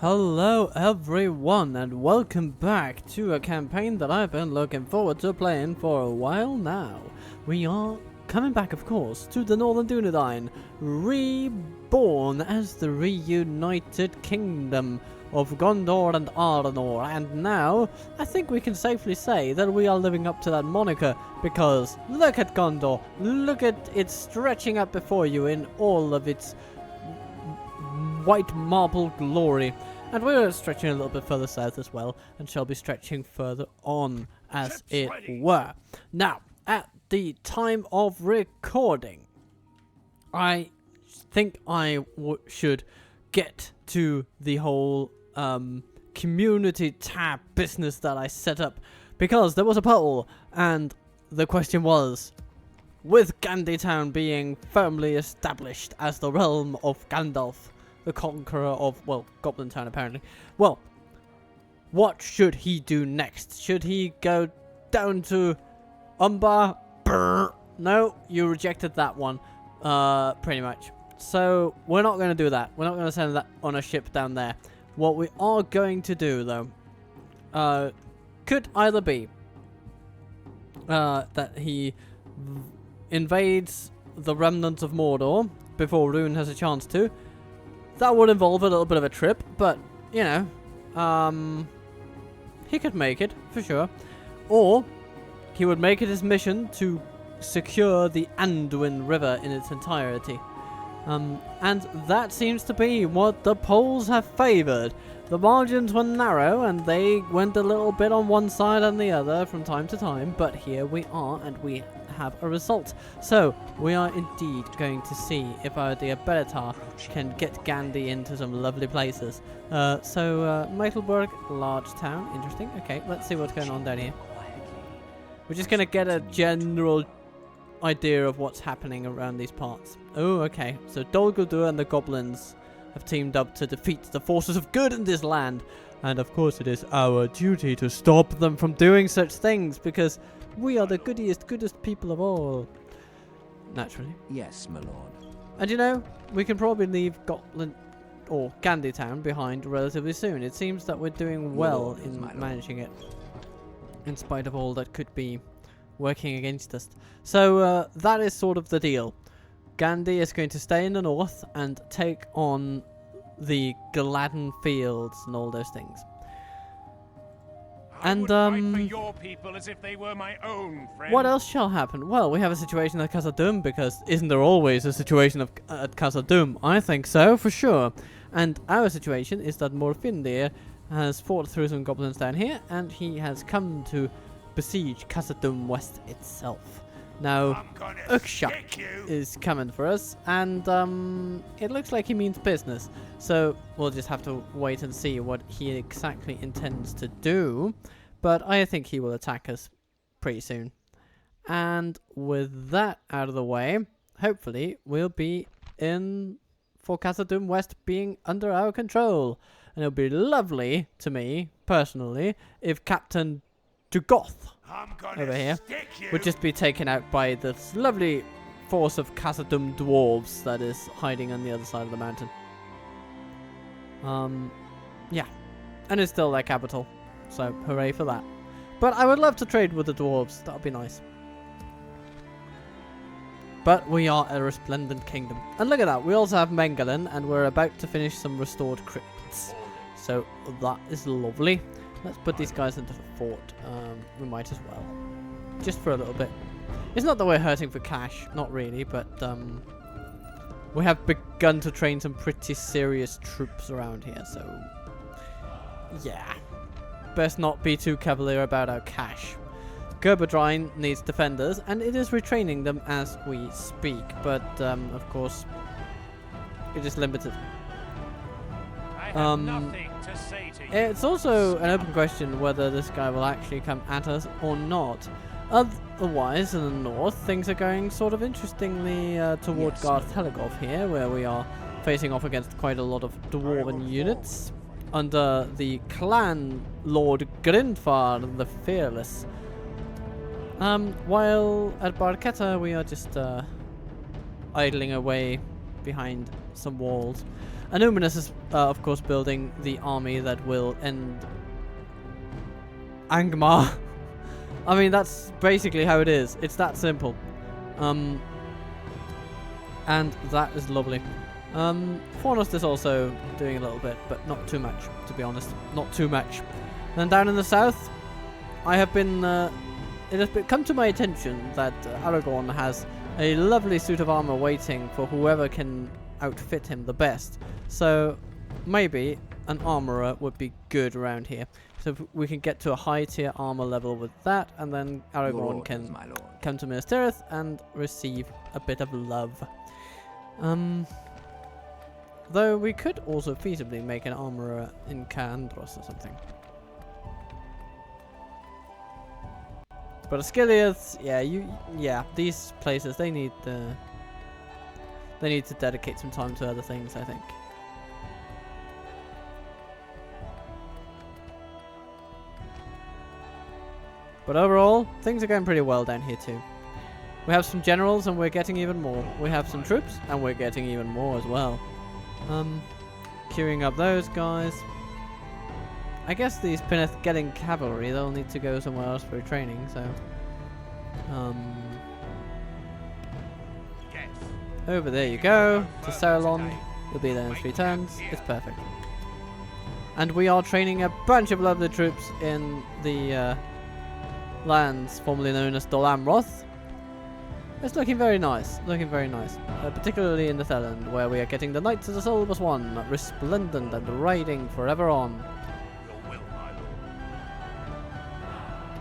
Hello everyone and welcome back to a campaign that I've been looking forward to playing for a while now. We are coming back, of course, to the Northern Dunedain, reborn as the Reunited Kingdom of Gondor and Arnor, and now I think we can safely say that we are living up to that moniker, because look at Gondor, look at it stretching up before you in all of its white marble glory. And we're stretching a little bit further south as well, and shall be stretching further on, as it were. Now, at the time of recording, I think I should get to the whole community tab business that I set up, because there was a poll, and the question was, with Gandy Town being firmly established as the realm of Gandalf, the conqueror of, well, Goblin Town apparently. Well, what should he do next? Should he go down to Umbar? Brr. No, you rejected that one, pretty much. So, we're not going to do that. We're not going to send that on a ship down there. What we are going to do, though, could either be that he invades the remnants of Mordor before Rune has a chance to. That would involve a little bit of a trip, but, you know, he could make it, for sure. Or, he would make it his mission to secure the Anduin River in its entirety. And that seems to be what the polls have favoured. The margins were narrow, and they went a little bit on one side and the other from time to time, but here we are, and we have a result. So, we are indeed going to see if our dear Bellatar can get Gandy into some lovely places. Meitelberg, large town, interesting. Okay, let's see what's going on down here. We're just going to get a general idea of what's happening around these parts. Oh, okay. So, Dol Guldur and the goblins have teamed up to defeat the forces of good in this land. And of course, it is our duty to stop them from doing such things, because we are the goodest people of all. Naturally. Yes, my lord. And you know, we can probably leave Goblin or Gandy Town behind relatively soon. It seems that we're doing well in managing it, in spite of all that could be working against us. So that is sort of the deal. Gandy is going to stay in the north and take on the Gladden Fields and all those things. And fight for your people as if they were my own, friend. What else shall happen? Well, we have a situation at Khazad-dûm, because isn't there always a situation at Khazad-dûm? I think so, for sure. And our situation is that Morfindir has fought through some goblins down here, and he has come to besiege Khazad-dûm West itself. Now, Ukshak is coming for us, and it looks like he means business. So we'll just have to wait and see what he exactly intends to do. But I think he will attack us pretty soon. And with that out of the way, hopefully we'll be in for Khazad-dûm West being under our control. And it'll be lovely to me, personally, if Captain Dugoth over here would just be taken out by this lovely force of Khazad-dûm dwarves that is hiding on the other side of the mountain. Yeah, and it's still their capital, so hooray for that. But I would love to trade with the dwarves, that would be nice. But we are a resplendent kingdom. And look at that, we also have Mengelin, and we're about to finish some restored crypts. So that is lovely. Let's put these guys into the fort. We might as well. Just for a little bit. It's not that we're hurting for cash. Not really, but we have begun to train some pretty serious troops around here, so yeah. Best not be too cavalier about our cash. Gerberdrein needs defenders, and it is retraining them as we speak, but of course, it is limited. I have nothing to say to you. It's also an open question whether this guy will actually come at us or not. Otherwise, in the north, things are going sort of interestingly toward Garth Helgoth here, where we are facing off against quite a lot of dwarven units under the clan Lord Grindfarn the Fearless. While at Barketta we are just idling away behind some walls. Numinous is, of course, building the army that will end Angmar. I mean, that's basically how it is. It's that simple. And that is lovely. Fornost is also doing a little bit, but not too much, to be honest. Not too much. Then down in the south, I have been... it has come to my attention that Aragorn has a lovely suit of armor waiting for whoever can outfit him the best. So maybe an armorer would be good around here. So if we can get to a high tier armor level with that, and then Aragorn can come to Minas Tirith and receive a bit of love. Though we could also feasibly make an armorer in Kaandros or something. But Asciliath, yeah, these places they need to dedicate some time to other things, I think. But overall, things are going pretty well down here too. We have some generals and we're getting even more. We have some troops and we're getting even more as well. Queuing up those guys. I guess these Pinneth getting cavalry, they'll need to go somewhere else for training, so... over there you go, to Saruland. You'll be there in 3 turns. It's perfect. And we are training a bunch of lovely troops in the lands formerly known as Dol Amroth. It's looking very nice, particularly in the Theland, where we are getting the Knights of the Soul +1, resplendent and riding forever on.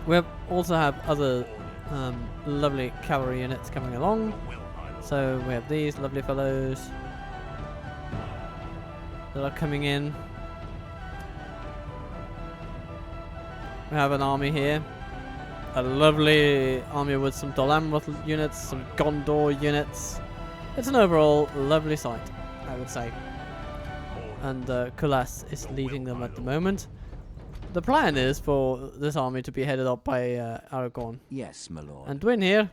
We also have other lovely cavalry units coming along. So we have these lovely fellows that are coming in. We have an army here. A lovely army with some Dol Amroth units, some Gondor units. It's an overall lovely sight, I would say. And Kulas is leading them at the moment. The plan is for this army to be headed up by Aragorn. Yes, my lord. And Dwin here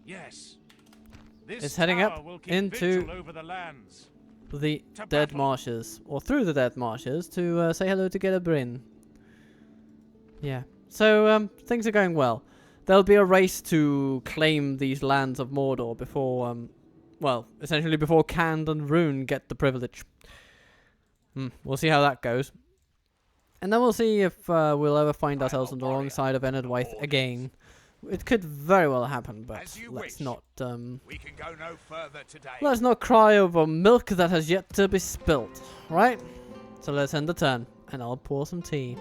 This is heading up will keep into vigil over the lands. the To Dead battle. Marshes, or through the Dead Marshes, to say hello to Gelebrin. Yeah. So things are going well. There'll be a race to claim these lands of Mordor before, well, essentially before Cand and Rune get the privilege. We'll see how that goes. And then we'll see if we'll ever find ourselves on the wrong side of Enedwaith again. It could very well happen, but let's not We can go no further today. let's not cry over milk that has yet to be spilt, right? So let's end the turn, and I'll pour some tea.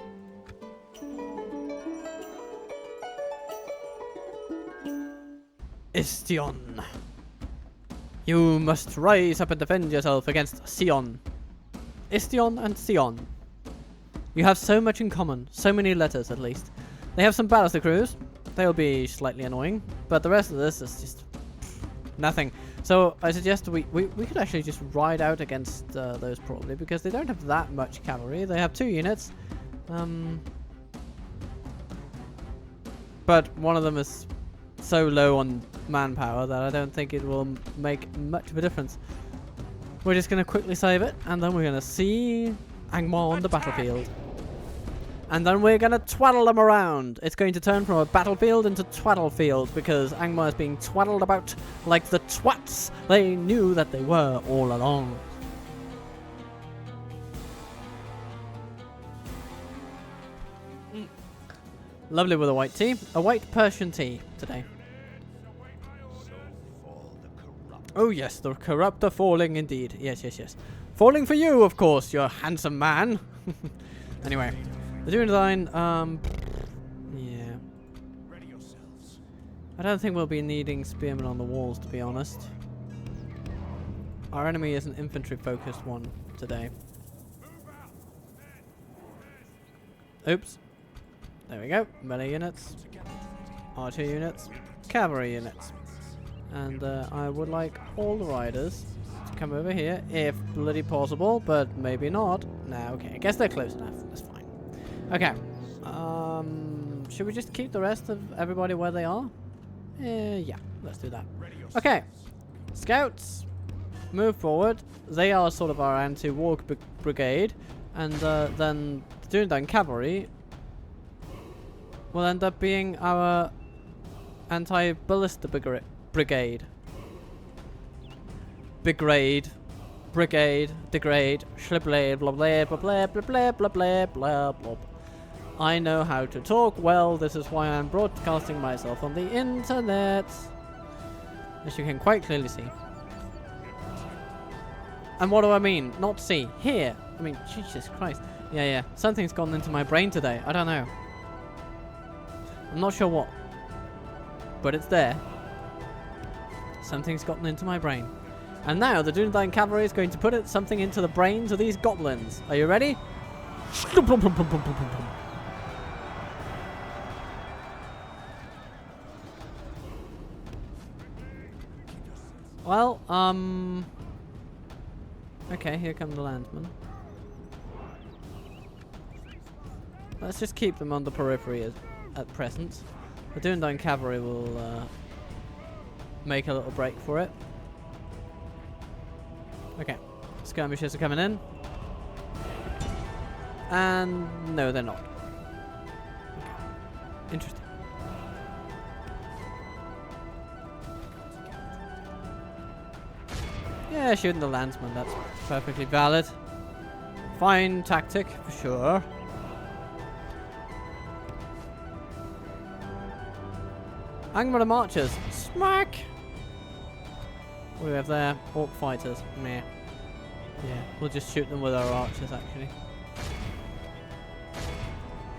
Istion, you must rise up and defend yourself against Sion. Istion and Sionn. You have so much in common, so many letters at least. They have some ballister crews. They'll be slightly annoying, but the rest of this is just nothing. So I suggest we could actually just ride out against those probably, because they don't have that much cavalry. They have 2 units. But one of them is so low on manpower that I don't think it will make much of a difference. We're just going to quickly save it, and then we're going to see Angmar on the battlefield. And then we're going to twaddle them around. It's going to turn from a battlefield into twaddlefield, because Angmar is being twaddled about like the twats they knew that they were all along. Lovely with a white tea. A white Persian tea today. Oh yes, the corrupt are falling indeed. Yes, yes, yes. Falling for you, of course, you handsome man. Anyway, the Dunedain, yeah. Ready yourselves. I don't think we'll be needing spearmen on the walls, to be honest. Our enemy is an infantry-focused one today. Oops. There we go. Melee units, archer units, cavalry units. And I would like all the riders to come over here, if bloody possible, but maybe not. No, okay, I guess they're close enough. That's fine. Okay. Should we just keep the rest of everybody where they are? Yeah, let's do that. Okay. Scouts, move forward. They are sort of our anti-walk brigade, and then the Dunedain cavalry will end up being our anti-ballista brigade. Brigade, degrade, shlibblade, blah blah blah blah blah blah blah blah blah blah. I know how to talk well. This is why I'm broadcasting myself on the internet, as you can quite clearly see. And what do I mean? Not see. Here. I mean, Jesus Christ. Yeah. Something's gotten into my brain today. I don't know. I'm not sure what. But it's there. Something's gotten into my brain. And now the Dunedain cavalry is going to put something into the brains of these goblins. Are you ready? Well, okay, here come the landsmen. Let's just keep them on the periphery at present. The Dunedain cavalry will make a little break for it. Okay, skirmishers are coming in. And no, they're not. Okay. Interesting. Yeah, shooting the landsman, that's perfectly valid. Fine tactic, for sure. Angmar archers, smack! What do we have there? Orc fighters, meh. Yeah, we'll just shoot them with our archers, actually.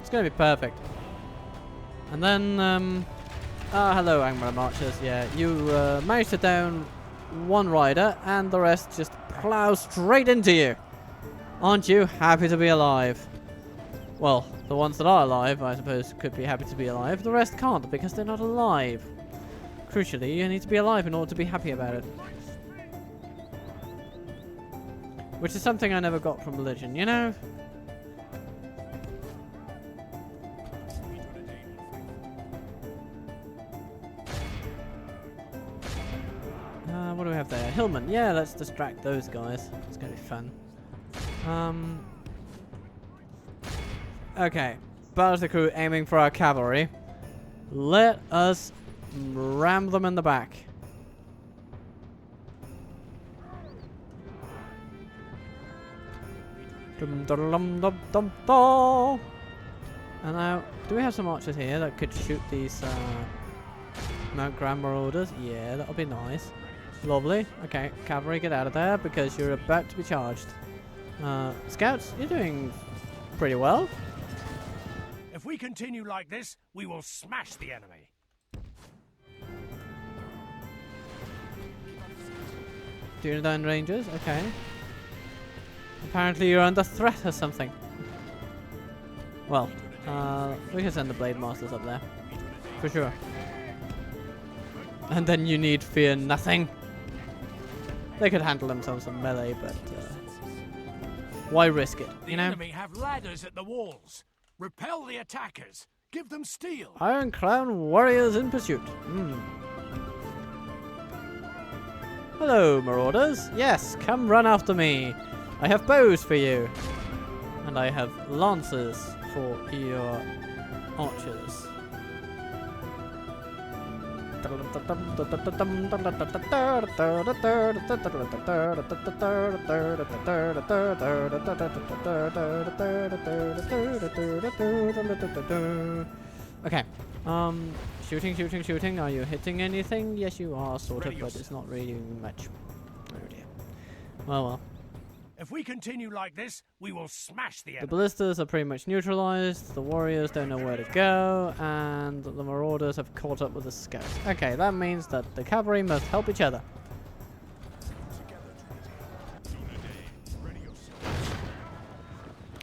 It's gonna be perfect. And then, hello Angmar archers, yeah, you managed to down one rider, and the rest just plow straight into you. Aren't you happy to be alive? Well, the ones that are alive, I suppose, could be happy to be alive. The rest can't, because they're not alive. Crucially, you need to be alive in order to be happy about it. Which is something I never got from religion, you know? What do we have there? Hillman. Yeah, let's distract those guys. It's gonna be fun. Okay. Battle crew aiming for our cavalry. Let us ram them in the back. Dum dum dum dum dum dum. And now, do we have some archers here that could shoot these Mount Grand Marauders? Yeah, that'll be nice. Lovely. Okay, cavalry, get out of there because you're about to be charged. Scouts, you're doing pretty well. If we continue like this, we will smash the enemy. Dunedain Rangers, okay. Apparently you're under threat or something. Well, we can send the Blade Masters up there. For sure. And then you need fear nothing. They could handle themselves in melee, but why risk it, you know? The enemy have ladders at the walls. Repel the attackers. Give them steel. Iron Crown warriors in pursuit. Hello, marauders. Yes, come run after me. I have bows for you. And I have lances for your archers. Okay. Shooting. Are you hitting anything? Yes, you are, sort of, but it's not really doing much. Oh dear. Well. If we continue like this, we will smash the enemy. The ballistas are pretty much neutralized, the warriors don't know where to go, and the marauders have caught up with the scouts. Okay, that means that the cavalry must help each other.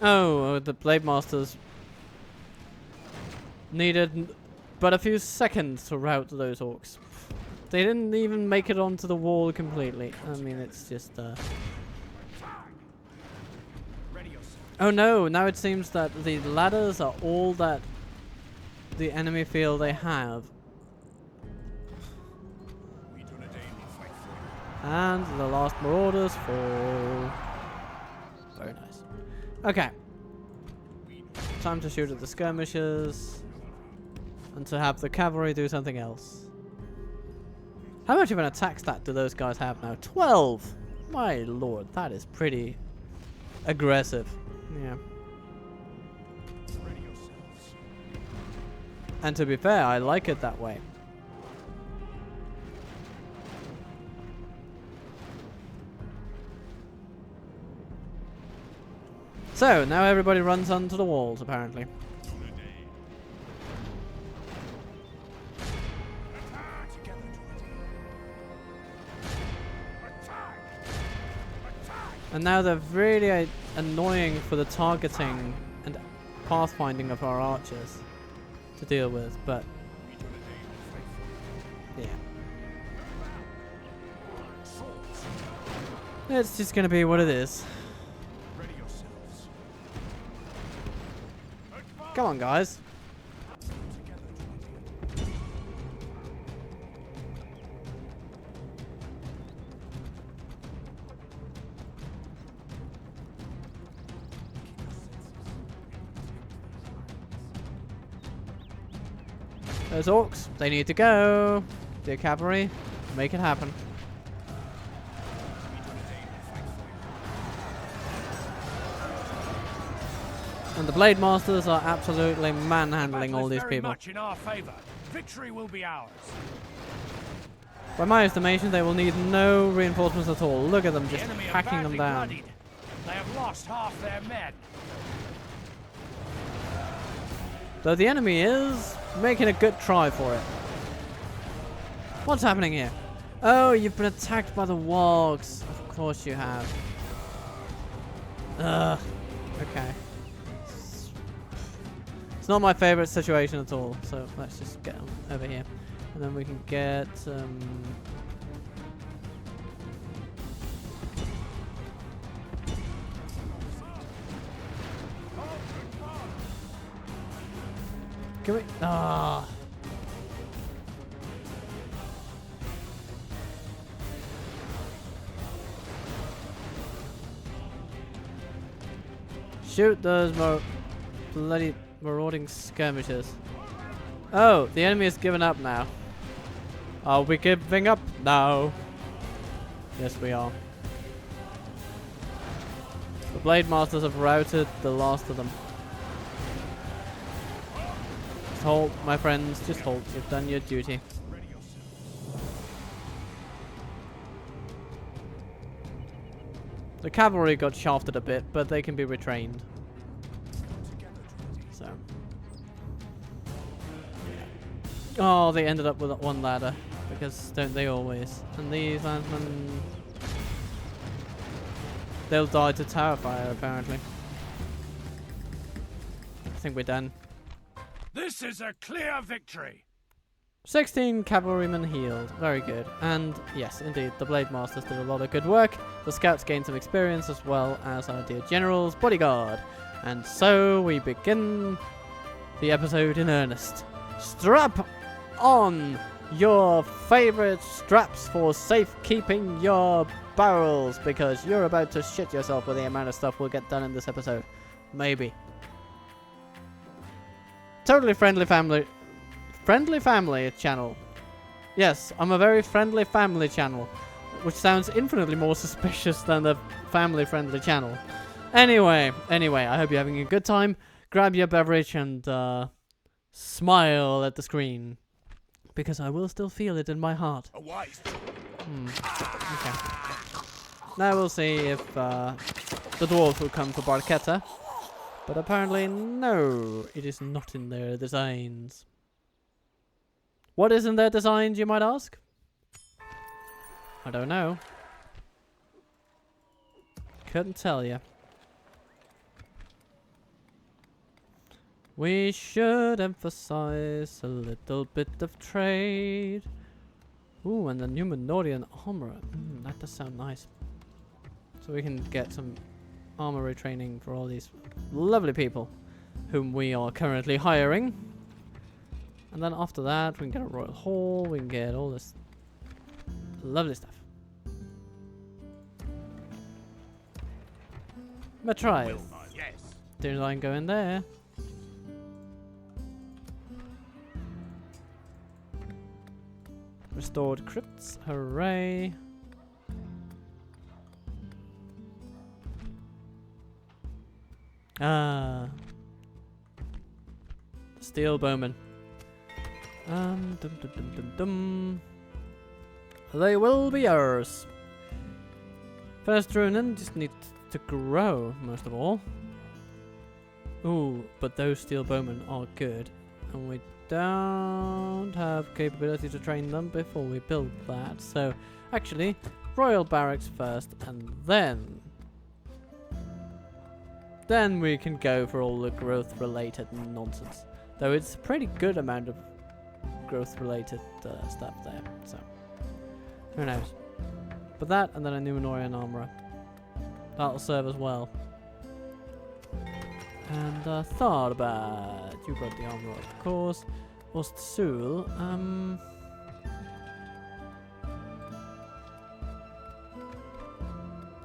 Oh, the Blade Masters needed but a few seconds to rout those orcs. They didn't even make it onto the wall completely. I mean, it's just... Oh no, now it seems that the ladders are all that the enemy feel they have. And the last marauders fall. Very nice. Okay. Time to shoot at the skirmishers. And to have the cavalry do something else. How much of an attack stat do those guys have now? 12! My lord, that is pretty aggressive. Yeah. And to be fair, I like it that way. So, now everybody runs onto the walls, apparently. And now they're really annoying for the targeting and pathfinding of our archers to deal with, but yeah. It's just gonna be what it is. Come on, guys. Those orcs, they need to go. Dear cavalry, make it happen. And the Blade Masters are absolutely manhandling all these people. Much in our favor. Victory will be ours. By my estimation, they will need no reinforcements at all. Look at them just hacking them down. Bloodied. They have lost half their men. Though the enemy is making a good try for it. What's happening here? Oh, you've been attacked by the wargs. Of course you have. Ugh. Okay. It's not my favorite situation at all, so let's just get over here. And then we can get... Can we... Ah. Shoot those bloody marauding skirmishers. Oh, the enemy has given up now. Are we giving up now? Yes, we are. The Blade Masters have routed the last of them. Just hold, my friends, just hold. You've done your duty. The cavalry got shafted a bit, but they can be retrained. So. Oh, they ended up with one ladder. Because don't they always? And these landsmen... They'll die to tower fire, apparently. I think we're done. This is a clear victory. 16 cavalrymen healed. Very good. And yes, indeed, the Blade Masters did a lot of good work. The scouts gained some experience as well as our dear general's bodyguard. And so we begin the episode in earnest. Strap on your favorite straps for safekeeping your barrels, because you're about to shit yourself with the amount of stuff we'll get done in this episode. Maybe. Totally friendly family channel. Yes, I'm a very friendly family channel, which sounds infinitely more suspicious than the family friendly channel. Anyway, I hope you're having a good time. Grab your beverage and smile at the screen, because I will still feel it in my heart. Okay. Now we'll see if the dwarves will come for Barchetta. But apparently, no, it is not in their designs. What is in their designs, you might ask? I don't know. Couldn't tell you. We should emphasize a little bit of trade. Ooh, and the Numenorian armor. That does sound nice. So we can get some armory training for all these lovely people whom we are currently hiring. And then after that, we can get a royal hall. We can get all this lovely stuff. Matrice. Yes. Didn't I go in there? Restored crypts. Hooray. Ah. Steel bowman. Dum dum dum dum dum. They will be ours. First runen just need to grow most of all. Ooh, but those steel bowmen are good, and we don't have capability to train them before we build that. So, actually, royal barracks first, and then we can go for all the growth-related nonsense. Though it's a pretty good amount of growth-related stuff there. So, who knows? But that, and then a Numenorian armorer. That'll serve as well. And thought about you got the armor, of course. Ostsul.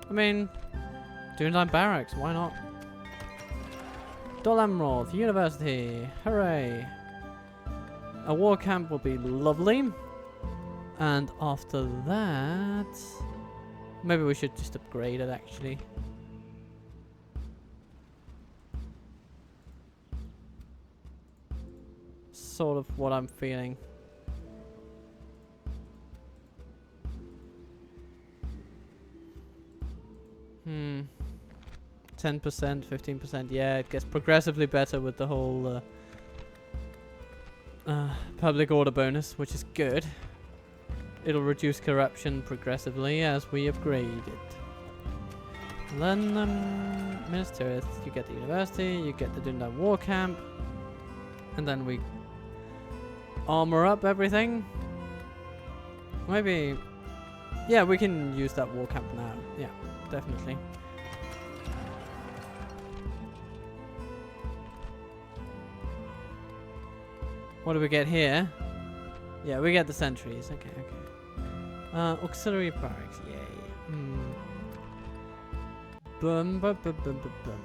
I mean, Dunedain Barracks, why not? Dol Amroth, University, hooray! A war camp will be lovely. And after that, maybe we should just upgrade it actually. Sort of what I'm feeling. Hmm. 10%, 15%. Yeah, it gets progressively better with the whole public order bonus, which is good. It'll reduce corruption progressively as we upgrade it. And then, Ministerial, you get the university, you get the Dunedain War Camp, and then we armor up everything. Maybe, yeah, we can use that war camp now. Yeah, definitely. What do we get here? Yeah, we get the sentries. Okay, okay. Auxiliary barracks, yay. Bum, bum, bum, bum, bum, bum.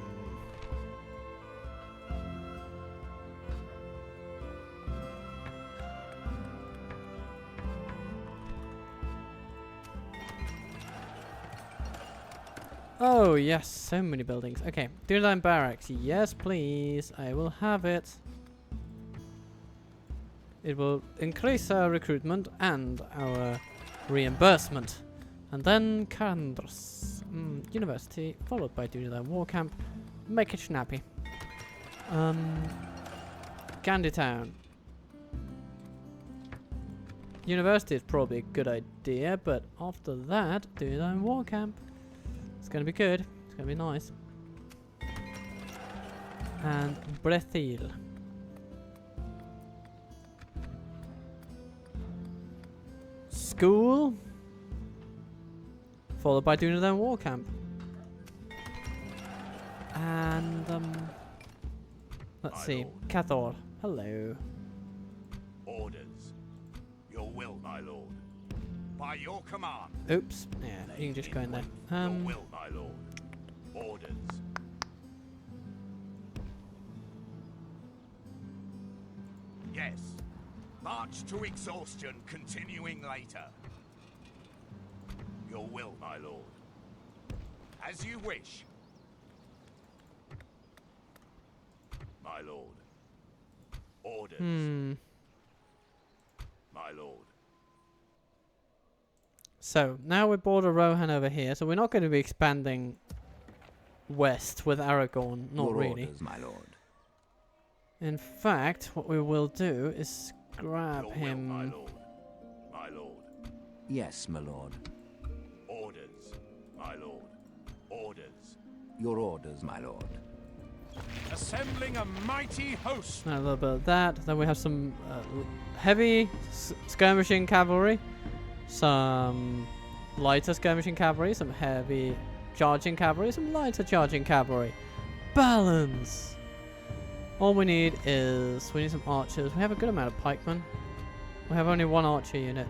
Oh, yes, so many buildings. Okay, Dunedain Barracks. Yes, please. I will have it. It will increase our recruitment and our reimbursement. And then Kandros. University, followed by Dunedain War Camp. Make it snappy. Gandy Town. University is probably a good idea, but after that, Dunedain War Camp. It's gonna be good. It's gonna be nice. And Brethil. School. Followed by Dunedain War Camp. And let's see. Cathor. Hello. Orders. Your will, my lord. By your command. Oops. Yeah, you can just go in there. Your will, my lord. Orders. Yes. March to exhaustion, continuing later. Your will, my lord. As you wish. My lord. Orders. My lord. So, now we border Rohan over here, so we're not going to be expanding west with Aragorn, not Your really. orders, my lord. In fact, what we will do is grab Your him. will, my lord. My lord. Yes, my lord. Orders, my lord. Orders. Your orders, my lord. Assembling a mighty host. A little bit of that. Then we have some heavy skirmishing cavalry, some lighter skirmishing cavalry, some heavy charging cavalry, some lighter charging cavalry. Balance! All we need is, we need some archers. We have a good amount of pikemen. We have only one archer unit,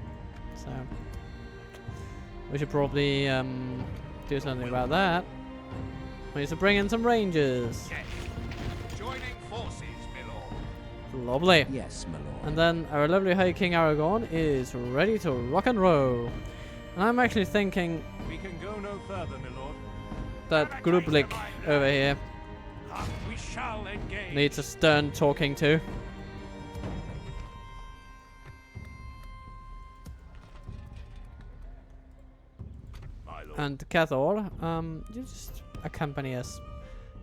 so we should probably do something about that. We need to bring in some rangers. Yes. Joining forces, my lord. Lovely. Yes, my lord. And then our lovely High King Aragorn is ready to rock and roll. And I'm actually thinking We can go no further, my lord. that Grublik over here We shall engage. needs a stern talking to. My lord. And Cathor, you just accompany us,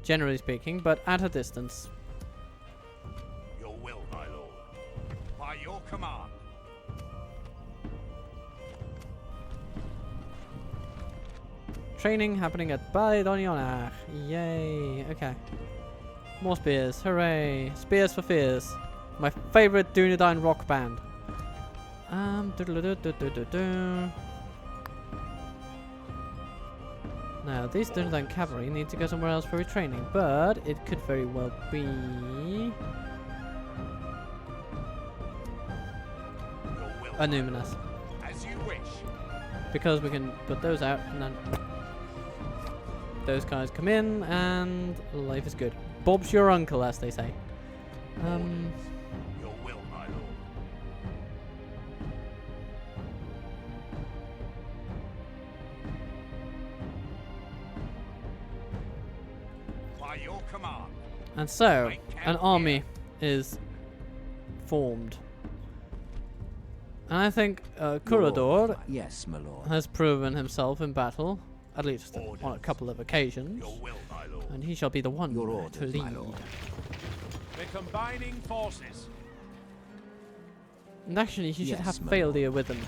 generally speaking, but at a distance. Your will, my lord. By your command. Training happening at Baidonionar. Yay. Okay. More spears. Hooray. Spears for fears. My favorite Dunedain rock band. Now, these Dunedain cavalry need to go somewhere else for retraining, but it could very well be... Your will. a Numinous. As you wish. Because we can put those out and then those guys come in and life is good. Bob's your uncle, as they say. Your will, my lord. By your command. And so an army is formed. And I think Kurador Yes, my lord. has proven himself in battle, at least on a couple of occasions, Your will, my lord. and he shall be the one Your to orders, my lead. lord. We're combining forces. And actually, he should Yes, have my failure with him.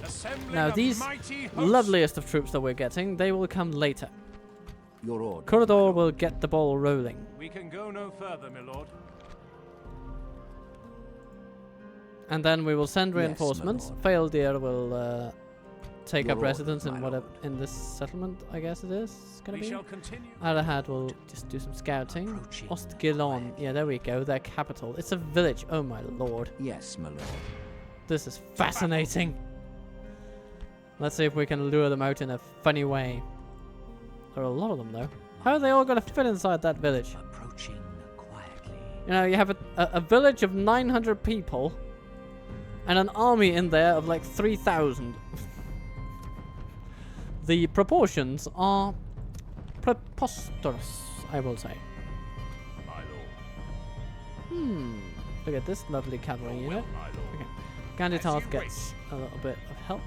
Assembling Now, a these mighty host. loveliest of troops that we're getting, they will come later. Your orders. Kurador will get the ball rolling. We can go no further, my lord. And then we will send Yes, my reinforcements. lord. Faildir will take Your up residence orders, in my whatever in this settlement, I guess it is gonna We be. shall continue. Arahad will just do some scouting. Approaching Ostgilon, yeah, there we go, their capital. It's a village. Oh my lord, Yes, my lord. this is fascinating. Let's see if we can lure them out in a funny way. There are a lot of them though. How are they all gonna fit inside that village? Approaching quietly. You know, you have a village of 900 people and an army in there of like 3,000. The proportions are preposterous, I will say. My lord. Look at this lovely cavalry unit. My lord. Okay. Gandy As Tarth you gets a little bit of help.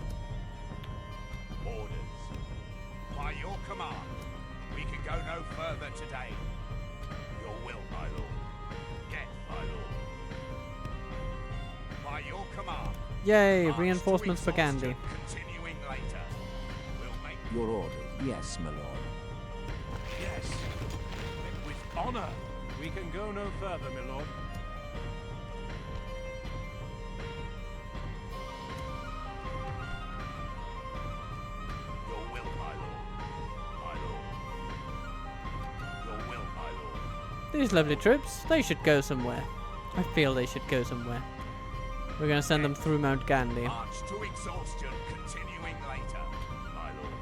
Orders. By your command. We can go no further today. Your will, my lord. Yes, my lord. By your command. Yay, March to reinforcements for exhaustion, Gandy. Continuing later. We'll make Your orders. Yes, my lord. yes. With honor. We can go no further, my lord. Your will, my lord. My lord. Your will, my lord. These lovely troops, they should go somewhere. I feel they should go somewhere. We're going to send them through Mount Gandy. March to exhaustion, continuing later, my lord.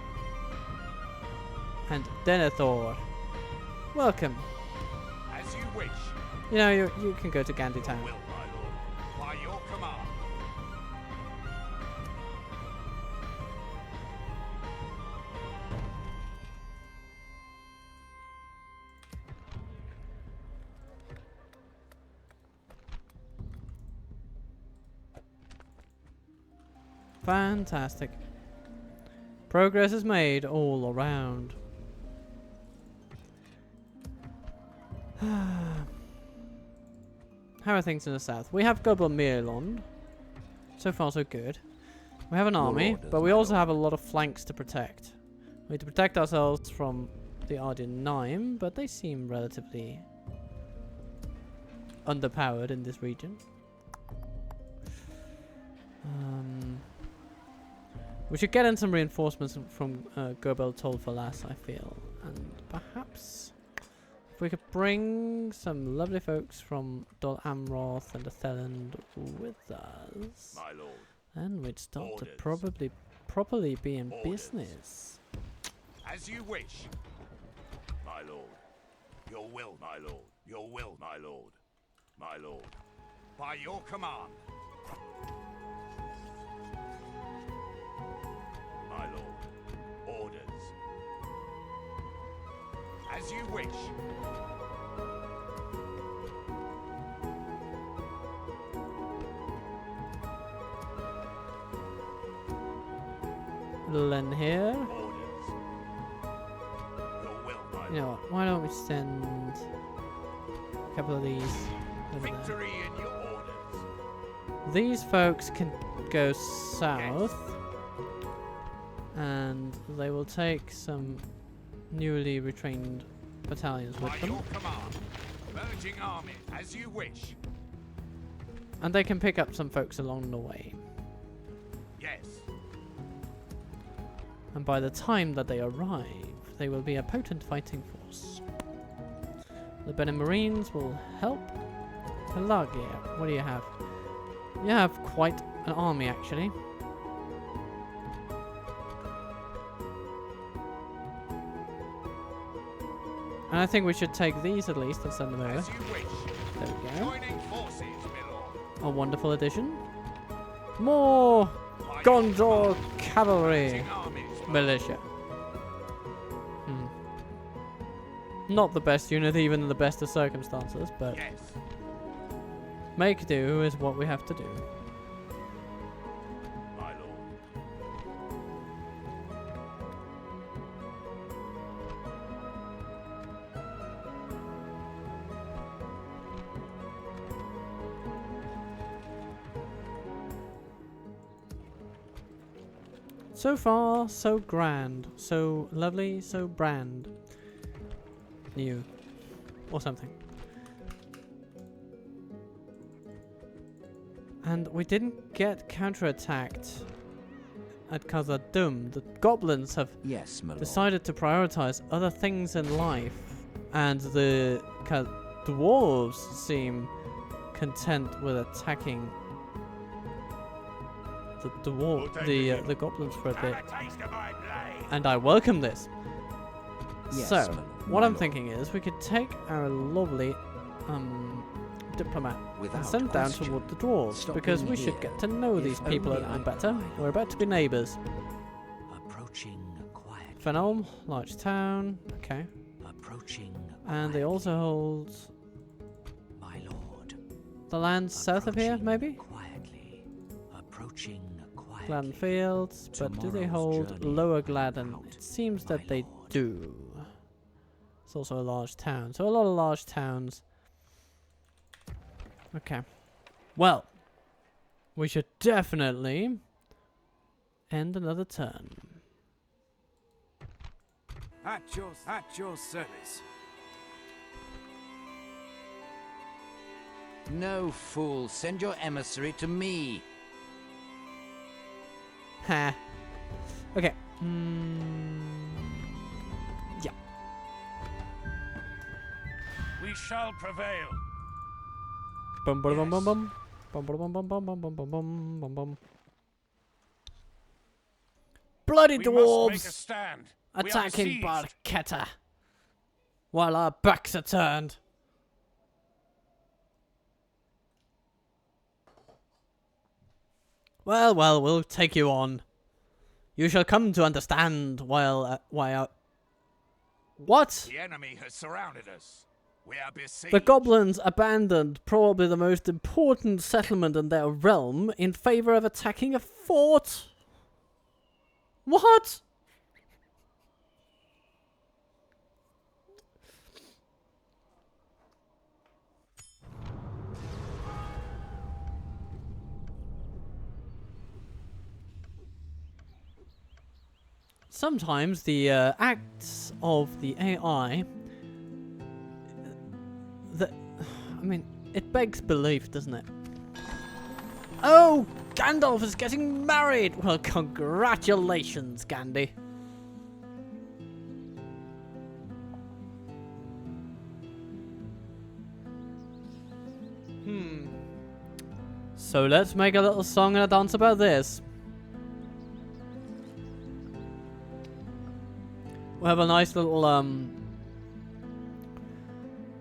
And Denethor. Welcome. As you wish. You know, you can go to Gandy Your Town. will, my lord. By your command. Fantastic. Progress is made all around. How are things in the south? We have Goblin Mirlond. So far, so good. We have an army, orders, but we my also lord. have a lot of flanks to protect. We need to protect ourselves from the Ardian Nime, but they seem relatively underpowered in this region. We should get in some reinforcements from Gobel Tolfalas, I feel. And perhaps if we could bring some lovely folks from Dol Amroth and Atheland with us, My lord. then we'd start Orders. to properly be in Orders. business. As you wish. My my lord. Your will, my lord. Your will, my lord. My lord. By your command. My lord. Orders. As you wish. Little in here. Orders. Your will, my You know what? Why don't we send a couple of these over there? Victory in your orders. These folks can go south, and they will take some newly retrained battalions with By them, your command. Merging army, as you wish. and they can pick up some folks along the way. Yes. And by the time that they arrive, they will be a potent fighting force. The Benin Marines will help. Pelagia, what do you have? You have quite an army, actually. And I think we should take these at least and send them over. As you wish. There we go. Joining forces, my lord. A wonderful addition. More By your Gondor command. cavalry Merging armies, my lord. militia. Not the best unit, even in the best of circumstances, but Yes. make do is what we have to do. My lord. So far, so grand, so lovely, so brand new, or something. And we didn't get counterattacked at Khazad-dûm. The goblins have Yes, my lord. decided to prioritize other things in life, and the dwarves seem content with attacking the goblins for a bit, Have a taste of my blade. and I welcome this. Yes, So, my lord. what My I'm lord. thinking is we could take our lovely diplomat and Without send down question. toward the dwarves, Stopping because we should here get to know is these people a only little I better. know. We're about to be neighbours. Approaching quietly. Fenelm, large town, okay. Approaching And they also hold my lord. the lands south of here, Approaching maybe? Quietly. Approaching quietly. Gladden Fields, but do they Tomorrow's hold journey Lower Gladden? out, It seems my that they lord. do. It's also a large town, so a lot of large towns. Okay. Well, we should definitely end another turn. At your service. No, fool. Send your emissary to me. Ha. Okay. Yeah. We shall prevail. Bum bum bum bum bum. Bum bum bum bum bum bum bum bum bum bum bum. Bloody We must make a dwarves stand. We are attacking besieged. Barketa while our backs are turned. Well, well, we'll take you on. You shall come to understand why what? The enemy has surrounded us. We are besieged. The goblins abandoned probably the most important settlement in their realm in favor of attacking a fort. What? Sometimes the acts of the AI, it begs belief, doesn't it? Oh, Gandalf is getting married! Well, congratulations, Gandy. So let's make a little song and a dance about this. We have a nice little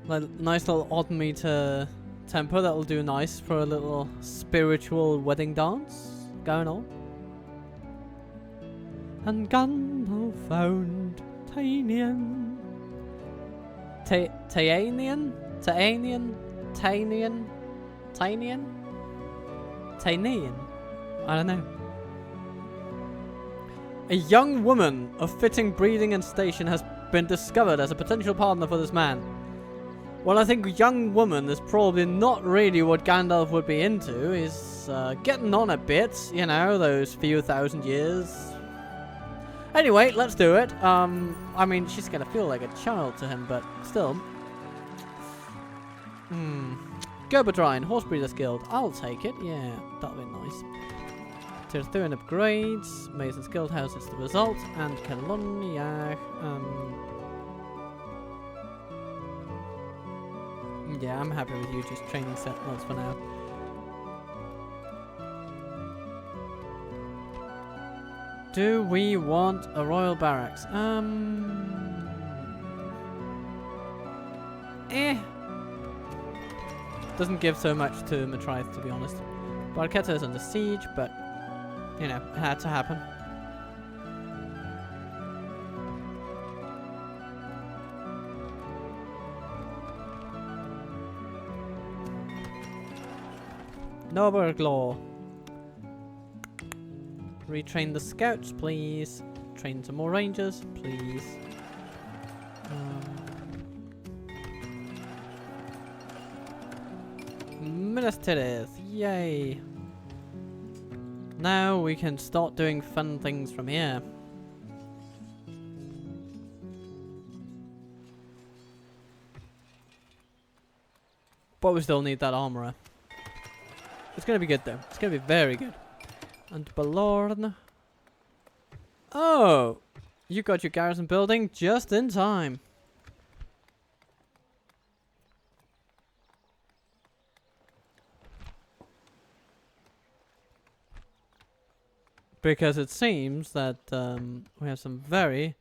Like nice little odd meter tempo that'll do nice for a little spiritual wedding dance going on. And Gandalf found Tainian. Tainian? Tainian? Tainian? Tainian? Tainian? I don't know. A young woman of fitting breeding and station has been discovered as a potential partner for this man. Well, I think young woman is probably not really what Gandalf would be into. He's getting on a bit, you know, those few thousand years. Anyway, let's do it. I mean, she's gonna feel like a child to him, but still. Gerberdrine, Horse Breeders Guild. I'll take it. Yeah, that'll be nice. Terthurian upgrades. Mason's Guild House is the result. And Colonia. Yeah, I'm happy with you just training sentinels for now. Do we want a royal barracks? Doesn't give so much to Matrice, to be honest. Barquetta is under siege, but, you know, it had to happen. Noberglaw. Retrain the scouts, please. Train some more rangers, please. Ministers, yay. Now we can start doing fun things from here. But we still need that armorer. It's gonna be good though. It's gonna be very good. And Balorn. Oh! You got your garrison building just in time. Because it seems that we have some very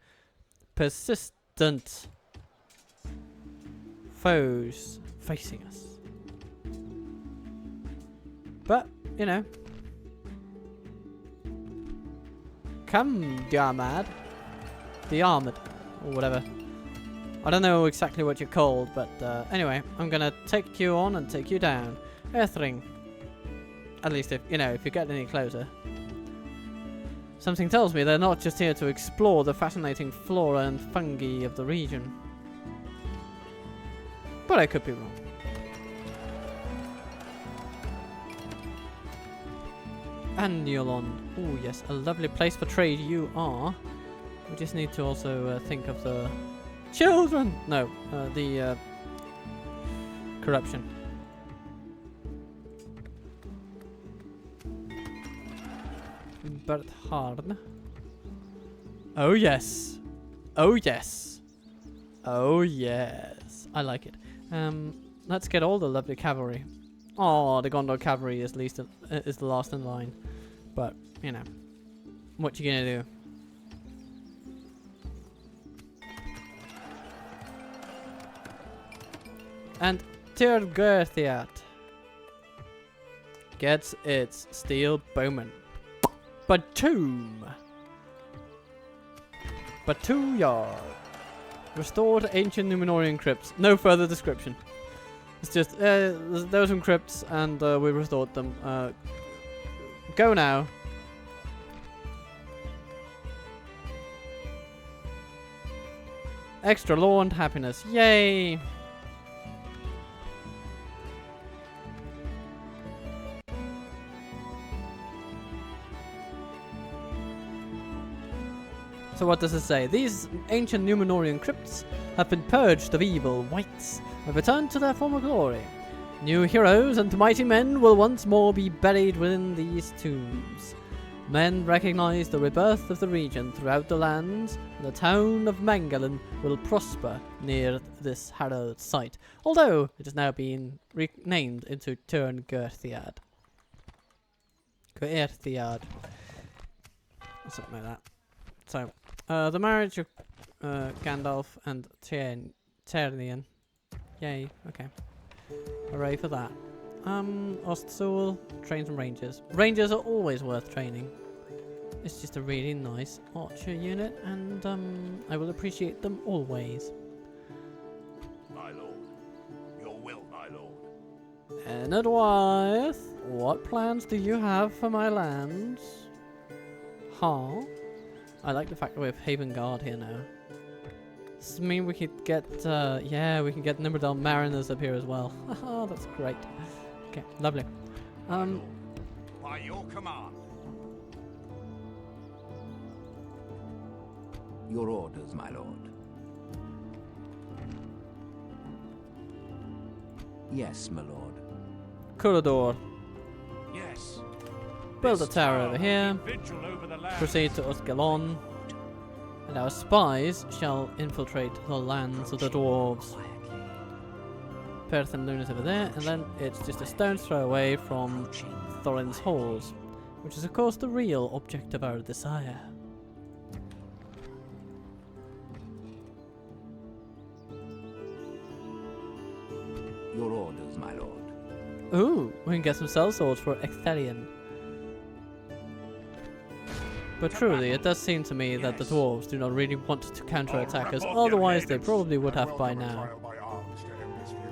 persistent foes facing us. But, you know. Come, the armored. The armored. Or whatever. I don't know exactly what you're called, but anyway, I'm gonna take you on and take you down. Earthring. At least if, you know, if you get any closer. Something tells me they're not just here to explore the fascinating flora and fungi of the region. But I could be wrong. Anulon. Oh yes, a lovely place for trade you are. We just need to also think of the children. No, the corruption. Bertharn. Oh yes. Oh yes. Oh yes. I like it. Let's get all the lovely cavalry. Oh, the Gondor cavalry is is the last in line. But, you know. What you gonna do? And Tirgurthiat gets its steel bowman. Batum. Batuyard. Restored ancient Numenorian crypts. No further description. It's just, there were some crypts and we restored them. Go now. Extra law and happiness. Yay! So what does it say? These ancient Numenorian crypts have been purged of evil wights and returned to their former glory. New heroes and mighty men will once more be buried within these tombs. Men recognize the rebirth of the region throughout the lands, and the town of Mangalan will prosper near this hallowed site, although it has now been renamed into Tirgurthiad. Gurthiad. Something like that. So, the marriage of Gandalf and Tiernian Yay, okay. Hooray for that. Ostsoul, train some rangers. Rangers are always worth training. It's just a really nice archer unit, and I will appreciate them always. My lord. Your will, my lord. Enadwyth, what plans do you have for my lands? Huh? I like the fact that we have Haven Guard here now. Does this mean we could get, yeah, we can get Nimberdal Mariners up here as well. Haha, that's great. Okay, lovely. My lord. By your command. Your orders, my lord. Yes, my lord. Corridor. Yes. Build a This tower over here. vigil over the land. Proceed to Osgalon. And our spies shall infiltrate the lands of the dwarves. Quietly. Perth and Luna's over there, and then it's just a stone's throw away from Approaching Thorin's halls, which is of course the real object of our desire. Your orders, my lord. Ooh, we can get some sellswords for Ecthelion. But truly, it does seem to me that the dwarves do not really want to counterattack us, otherwise they probably would have by now.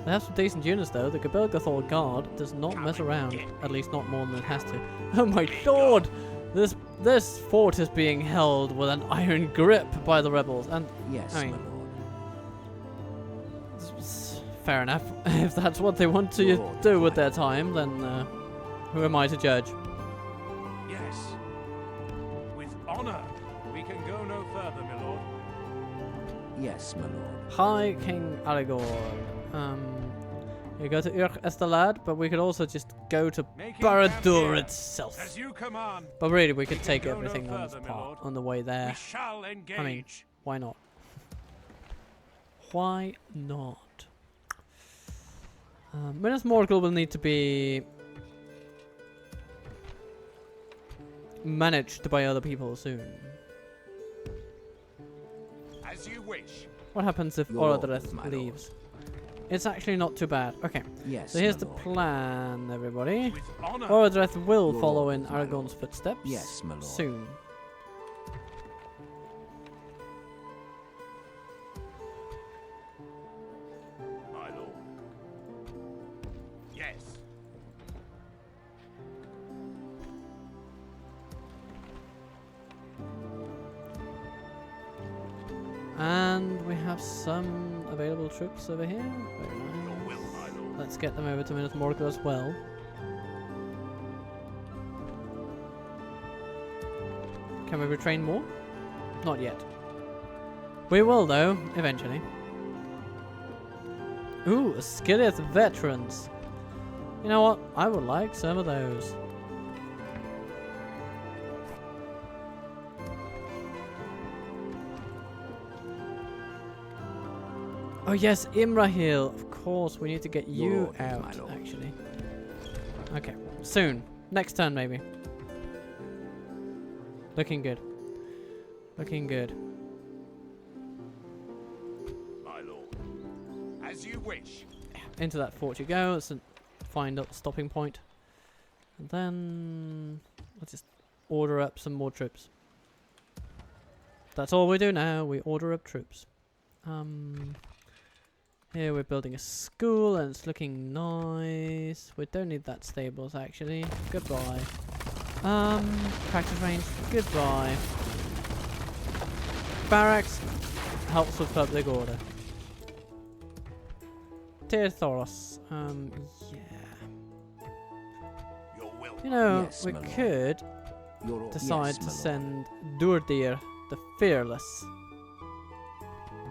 They have some decent units though. The Gebelgathor Guard does not mess around, at least not more than it has to. Oh my lord! This fort is being held with an iron grip by the rebels, and Yes, I mean, my lord. fair enough. If that's what they want to do with their time, then who am I to judge? Yes. With honor. We can go no further, my lord. Yes, my lord. Hi, King Aragorn. You go to Urk Estelad, but we could also just go to Making Barad-dûr camp here. itself. As you command. But really, we could can take go no everything on this further, my part lord. on the way We there. shall engage. I mean, why not? Why not? Minas Morgul will need to be managed by other people soon. As you wish. What happens if Your Orodreth orders, my lord. leaves? It's actually not too bad. Okay, Yes, so here's my the lord. plan, everybody. With honor. Orodreth will Your follow in orders, my lord. Aragorn's footsteps Yes, my lord. soon. My lord. Yes. And we have some available troops over here. Very Your will, nice. my lord. Let's get them over to Minas Morgul as well. Can we retrain more? Not yet. We will though, eventually. Ooh, Skillet veterans. You know what? I would like some of those. Oh yes, Imrahil. Of course, we need to get Your you orders, my out, lord. actually. Okay, soon. Next turn, maybe. Looking good. Looking good. My lord. As you wish. Into that fort you go. Let's find a stopping point. And then let's just order up some more troops. That's all we do now. We order up troops. Here we're building a school and it's looking nice. We don't need that stables actually. Goodbye. Practice range. Goodbye. Barracks helps with public order. Tirthoros. Yeah. Your will. You know, Yes, we my lord. could Your or- decide yes, to my lord. send Durdir the Fearless,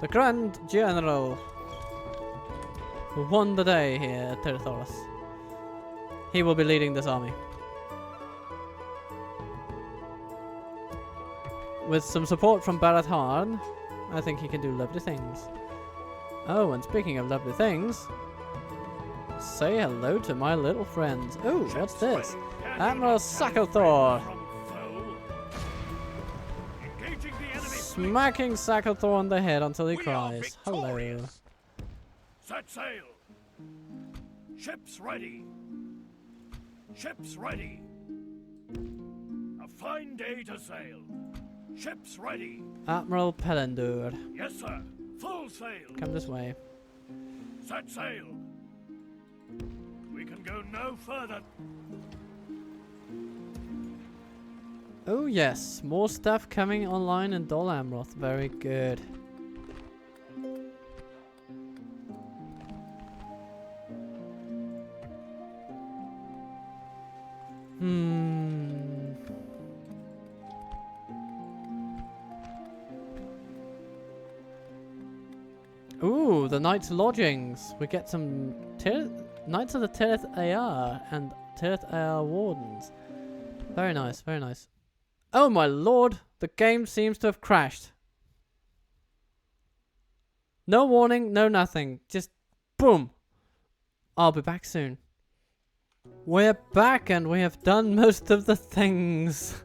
the Grand General, who won the day here at Tirthoros. He will be leading this army. With some support from Barad-dûr, I think he can do lovely things. Oh, and speaking of lovely things, say hello to my little friends. Oh, what's this? Admiral Sacklethor! Smacking Sacklethor on the head until he We are cries. Hello. victorious. Set sail! Ships ready! Ships ready! A fine day to sail! Ships ready! Admiral Pellendur, Yes, sir! Full sail! come this way. Set sail! We can go no further. Oh yes, more stuff coming online in Dol Amroth. Very good. Ooh, the Knight's Lodgings. We get some Knights of the Tirith AR and Tirith AR Wardens. Very nice, very nice. Oh my lord, the game seems to have crashed. No warning, no nothing. Just boom. I'll be back soon. We're back and we have done most of the things.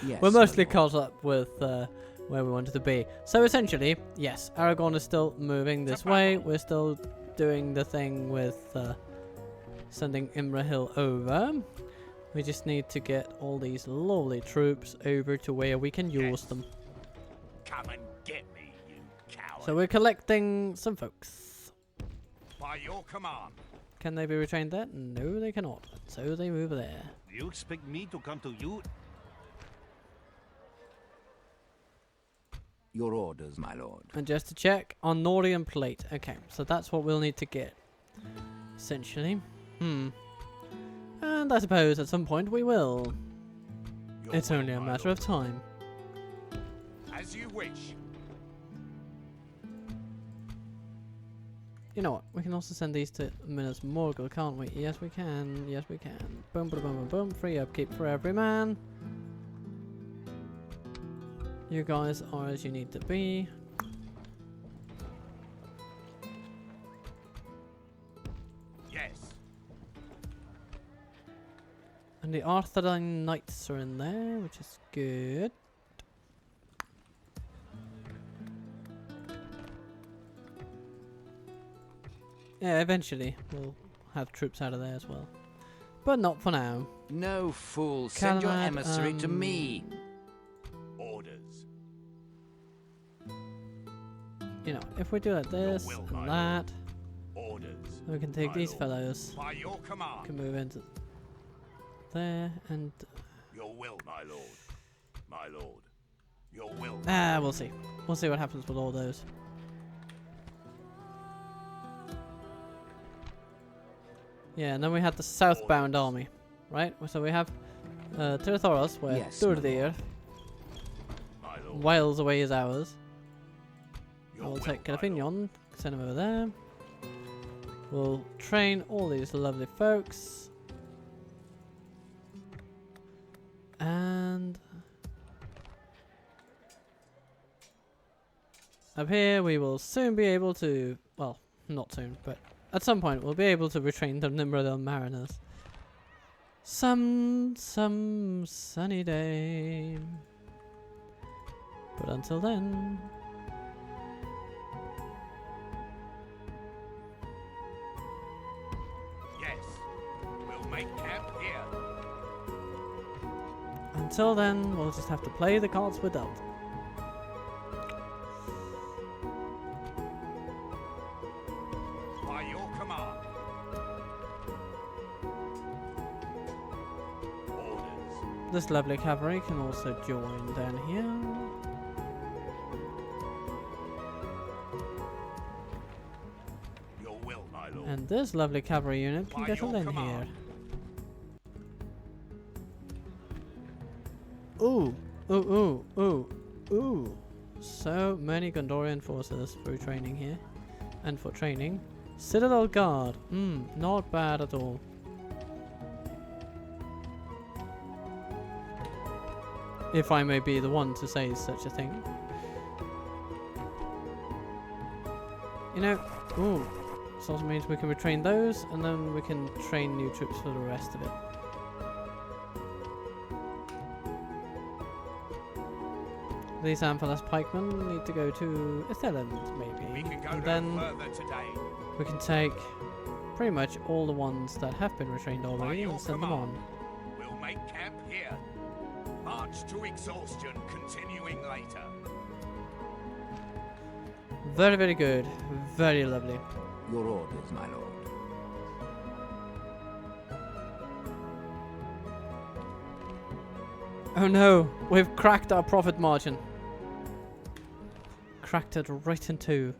Yes, We're mostly my caught up with where we wanted to be. So essentially, yes, Aragorn is still moving this way. We're still doing the thing with sending Imrahil over. We just need to get all these lovely troops over to where we can use them. Come and get me, you coward. So we're collecting some folks. By your command. Can they be retrained there? No, they cannot. So they move there. You expect me to come to you? Your orders, my lord. And just to check, on Norian plate. Okay, so that's what we'll need to get. Essentially. And I suppose at some point we will. Your It's will, only a my matter lord. of time. As you wish. You know what? We can also send these to Minas Morgul, can't we? Yes, we can. Yes, we can. Boom, boom, boom, boom, boom. Free upkeep for every man. You guys are as you need to be. Yes. And the Arthurine Knights are in there, which is good. Yeah, eventually we'll have troops out of there as well. But not for now. No fool, send your Calamad, emissary to me. Orders. You know, if we do like this will, and my that, Orders. we can take my these lord. fellows. By your command. Can move into there and Your will, my lord. My lord. Your will. we'll see. We'll see what happens with all those. Yeah, and then we had the southbound army, right? So we have Tirthoros, where Yes, my Durdir, My lord. Wales away is ours. Your We'll will, take my lord. Calafignon, send him over there. We'll train all these lovely folks. And up here we will soon be able to, well, not soon, but at some point we'll be able to retrain the Nimrodel Mariners. Some sunny day. But until then, Yes. We'll make camp here. until then, we'll just have to play the cards we're dealt. By your command. Orders. This lovely cavalry can also join down here. Your will, my lord. And this lovely cavalry unit can By get your on in here. command. Ooh, ooh, ooh, ooh, ooh. So many Gondorian forces for training here. And for training. Citadel Guard. Not bad at all. If I may be the one to say such a thing. You know, ooh. This also means we can retrain those, and then we can train new troops for the rest of it. These Amphalas pikemen need to go to Itheland, maybe. We can go and no then further today. We can take pretty much all the ones that have been retrained By already your and send them command, on. we'll make camp here. March to exhaustion, continuing later. Very, very good. Very lovely. Your orders, my lord. Oh no, we've cracked our profit margin. Cracked it right in two.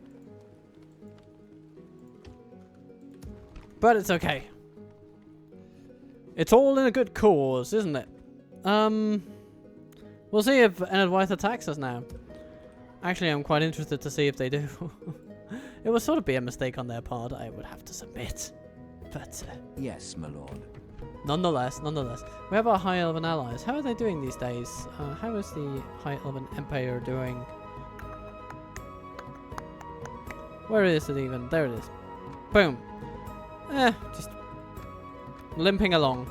But it's okay. It's all in a good cause, isn't it? We'll see if Enedwythe attacks us now. Actually, I'm quite interested to see if they do. It would sort of be a mistake on their part, I would have to submit. But, Yes, my lord. nonetheless. We have our High Elven allies. How are they doing these days? How is the High Elven Empire doing? Where is it even? There it is. Boom. Just limping along.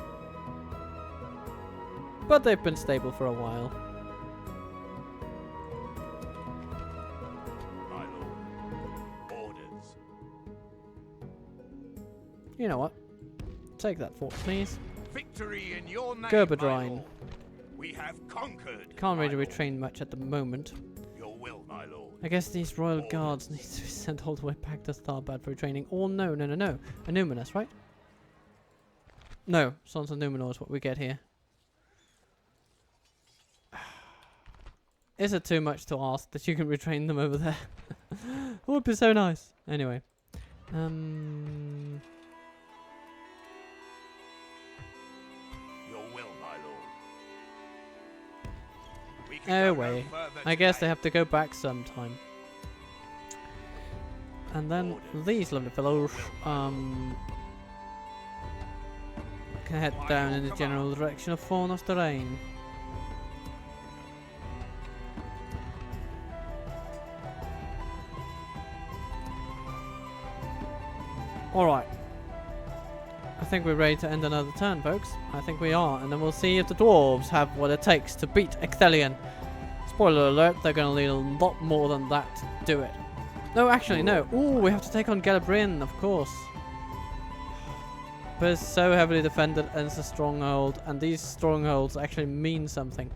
But they've been stable for a while. My lord. Orders. You know what? Take that fort, please. Victory in your name, Gerberdrine. my lord. We have conquered. Can't my really lord. retrain much at the moment. Your will, my lord. I guess these royal guards need to be sent all the way back to Tharbad for retraining. Or no. Numinous, right? No, Sons of Numenor is what we get here. Is it too much to ask that you can retrain them over there? It would be so nice. Anyway. Your will, my lord. We can Oh, go no wait. further I guess they today. have to go back sometime. And then these lovely fellows can head down in the general direction of Fornos terrain. Alright. I think we're ready to end another turn, folks. I think we are, and then we'll see if the dwarves have what it takes to beat Ecthelion. Spoiler alert, they're gonna need a lot more than that to do it. No, actually, no. Ooh, we have to take on Galabrin, of course. But it's so heavily defended, and it's a stronghold, and these strongholds actually mean something.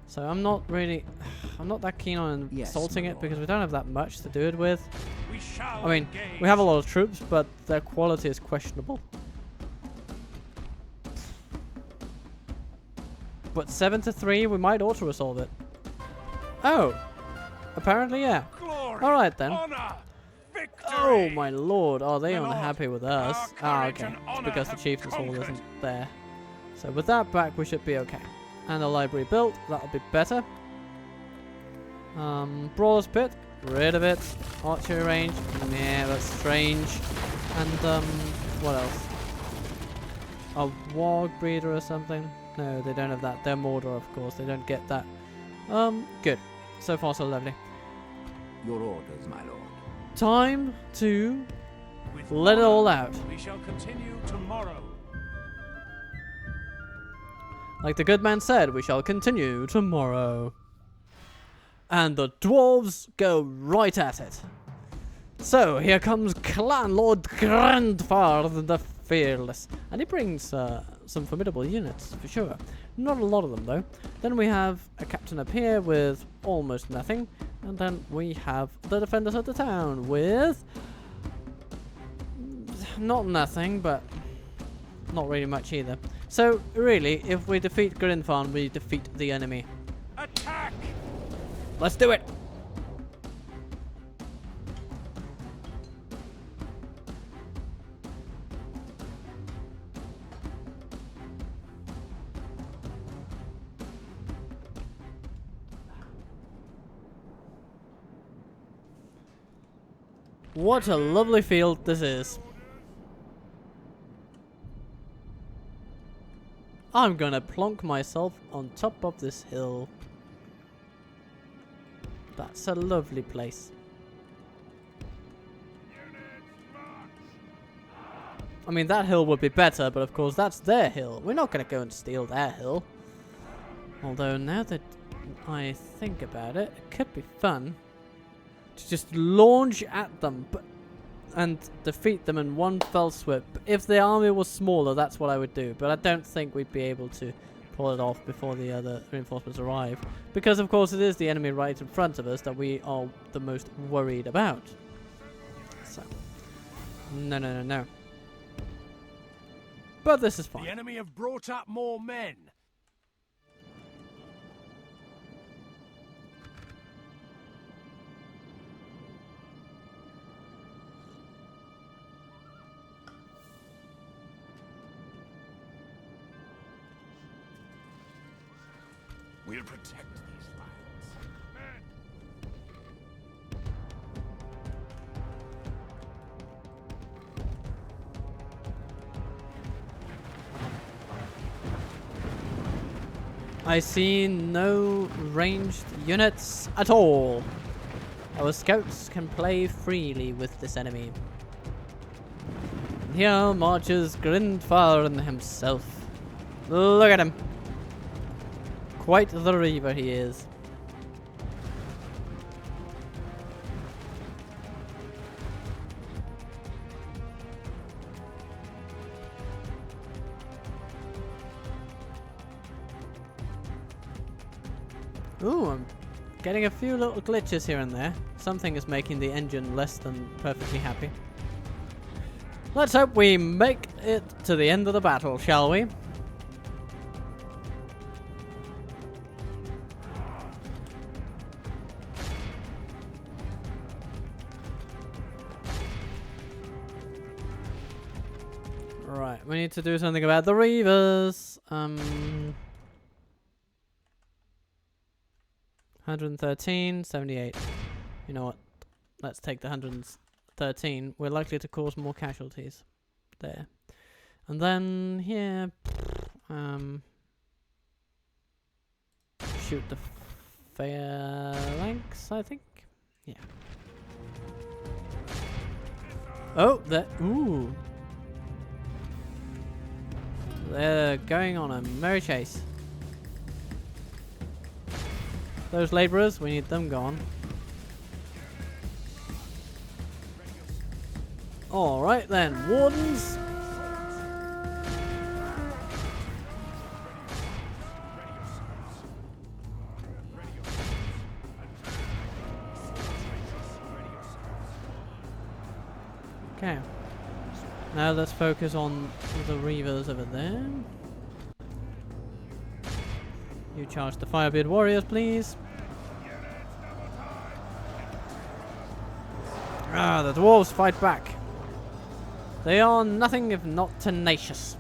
So I'm not that keen on Yes, assaulting my it, lord. because we don't have that much to do it with. We shall I mean, engage. we have a lot of troops, but their quality is questionable. But 7-3, we might auto-resolve it. Oh! Apparently, yeah. Glory, Alright then. honor, victory. Oh my lord, are they My lord, unhappy with us? our Ah, courage okay. and It's honor because the have Chieftain's Hall conquered. isn't there. So with that back, we should be okay. And a library built, that'll be better. Brawler's Pit, rid of it. Archery range, yeah, that's strange. And, what else? A warg breeder or something? No, they don't have that. They're Mordor, of course. They don't get that. Good. So far, so lovely. Your orders, my lord. Time to With let it honor, all out. We shall continue tomorrow. Like the good man said, we shall continue tomorrow. And the dwarves go right at it. So, here comes Clan Lord Grindfarn the Fearless. And he brings some formidable units, for sure. Not a lot of them, though. Then we have a captain up here with almost nothing. And then we have the defenders of the town with... not nothing, but not really much either. So, really, if we defeat Grindfarn, we defeat the enemy. Attack! Let's do it! What a lovely field this is. I'm gonna plonk myself on top of this hill. That's a lovely place. I mean, that hill would be better, but of course that's their hill. We're not gonna go and steal their hill. Although now that I think about it, it could be fun to just launch at them, but and defeat them in one fell swoop. If the army was smaller, that's what I would do. But I don't think we'd be able to pull it off before the other reinforcements arrive. Because, of course, it is the enemy right in front of us that we are the most worried about. So, no. But this is fine. The enemy have brought up more men. We'll protect these lands. I see no ranged units at all. Our scouts can play freely with this enemy. Here marches Grindfarn himself. Look at him. Quite the reaver he is. Ooh, I'm getting a few little glitches here and there. Something is making the engine less than perfectly happy. Let's hope we make it to the end of the battle, shall we? Right, we need to do something about the Reavers. 113, 78. You know what? Let's take the 113. We're likely to cause more casualties. There. And then here, shoot the phalanx, I think. Yeah. Oh, that. Ooh. They're going on a merry chase. Those laborers, we need them gone. Alright then, wardens. Okay. Now let's focus on the Reavers over there. You charge the Firebeard warriors, please. Ah, the dwarves fight back. They are nothing if not tenacious.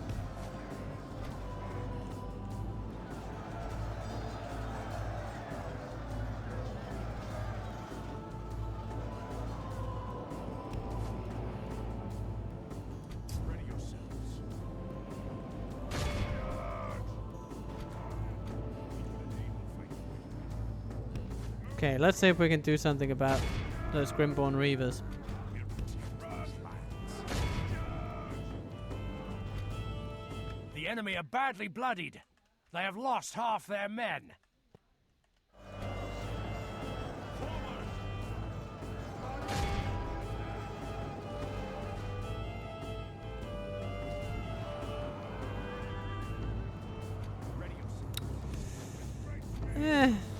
Okay, let's see if we can do something about those Grimborn Reavers. The enemy are badly bloodied. They have lost half their men.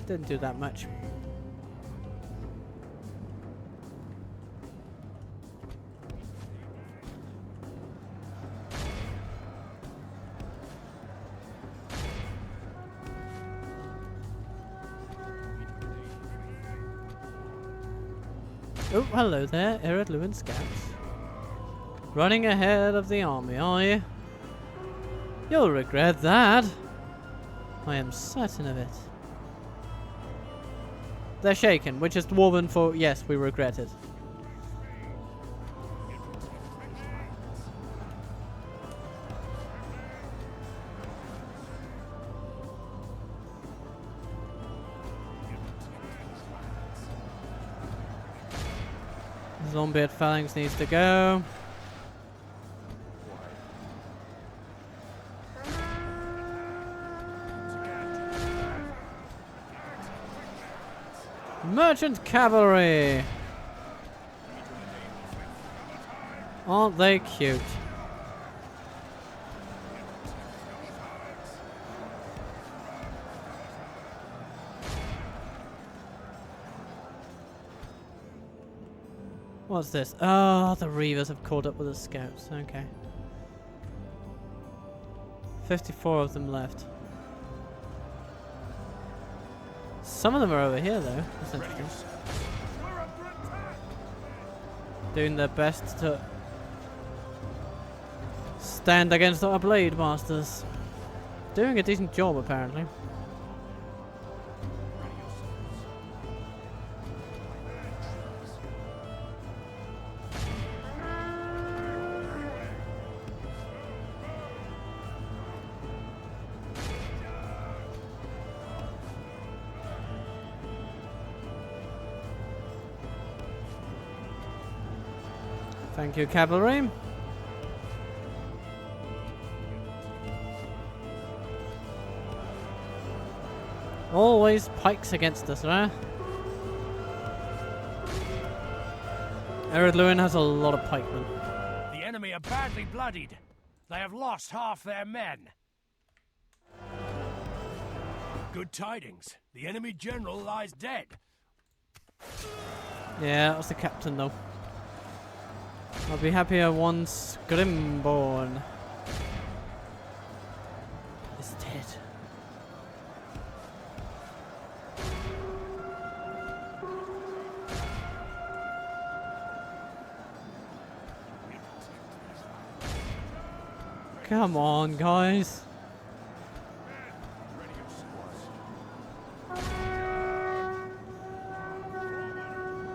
Didn't do that much. Oh, hello there, Eredluin scouts. Running ahead of the army, are you? You'll regret that. I am certain of it. They're shaken, which is dwarven for yes, we regret it. Zombie phalanx needs to go. Merchant cavalry. Aren't they cute? What's this? Oh, the Reavers have caught up with the scouts. Okay. 54 of them left. Some of them are over here though. That's interesting. Doing their best to stand against our blade masters. Doing a decent job apparently. Thank you, cavalry. Always pikes against us, right? Ered has a lot of pikemen. The enemy are badly bloodied. They have lost half their men. Good tidings. The enemy general lies dead. Yeah, that was the captain though. I'll be happier once Grimborn is dead. Come on, guys.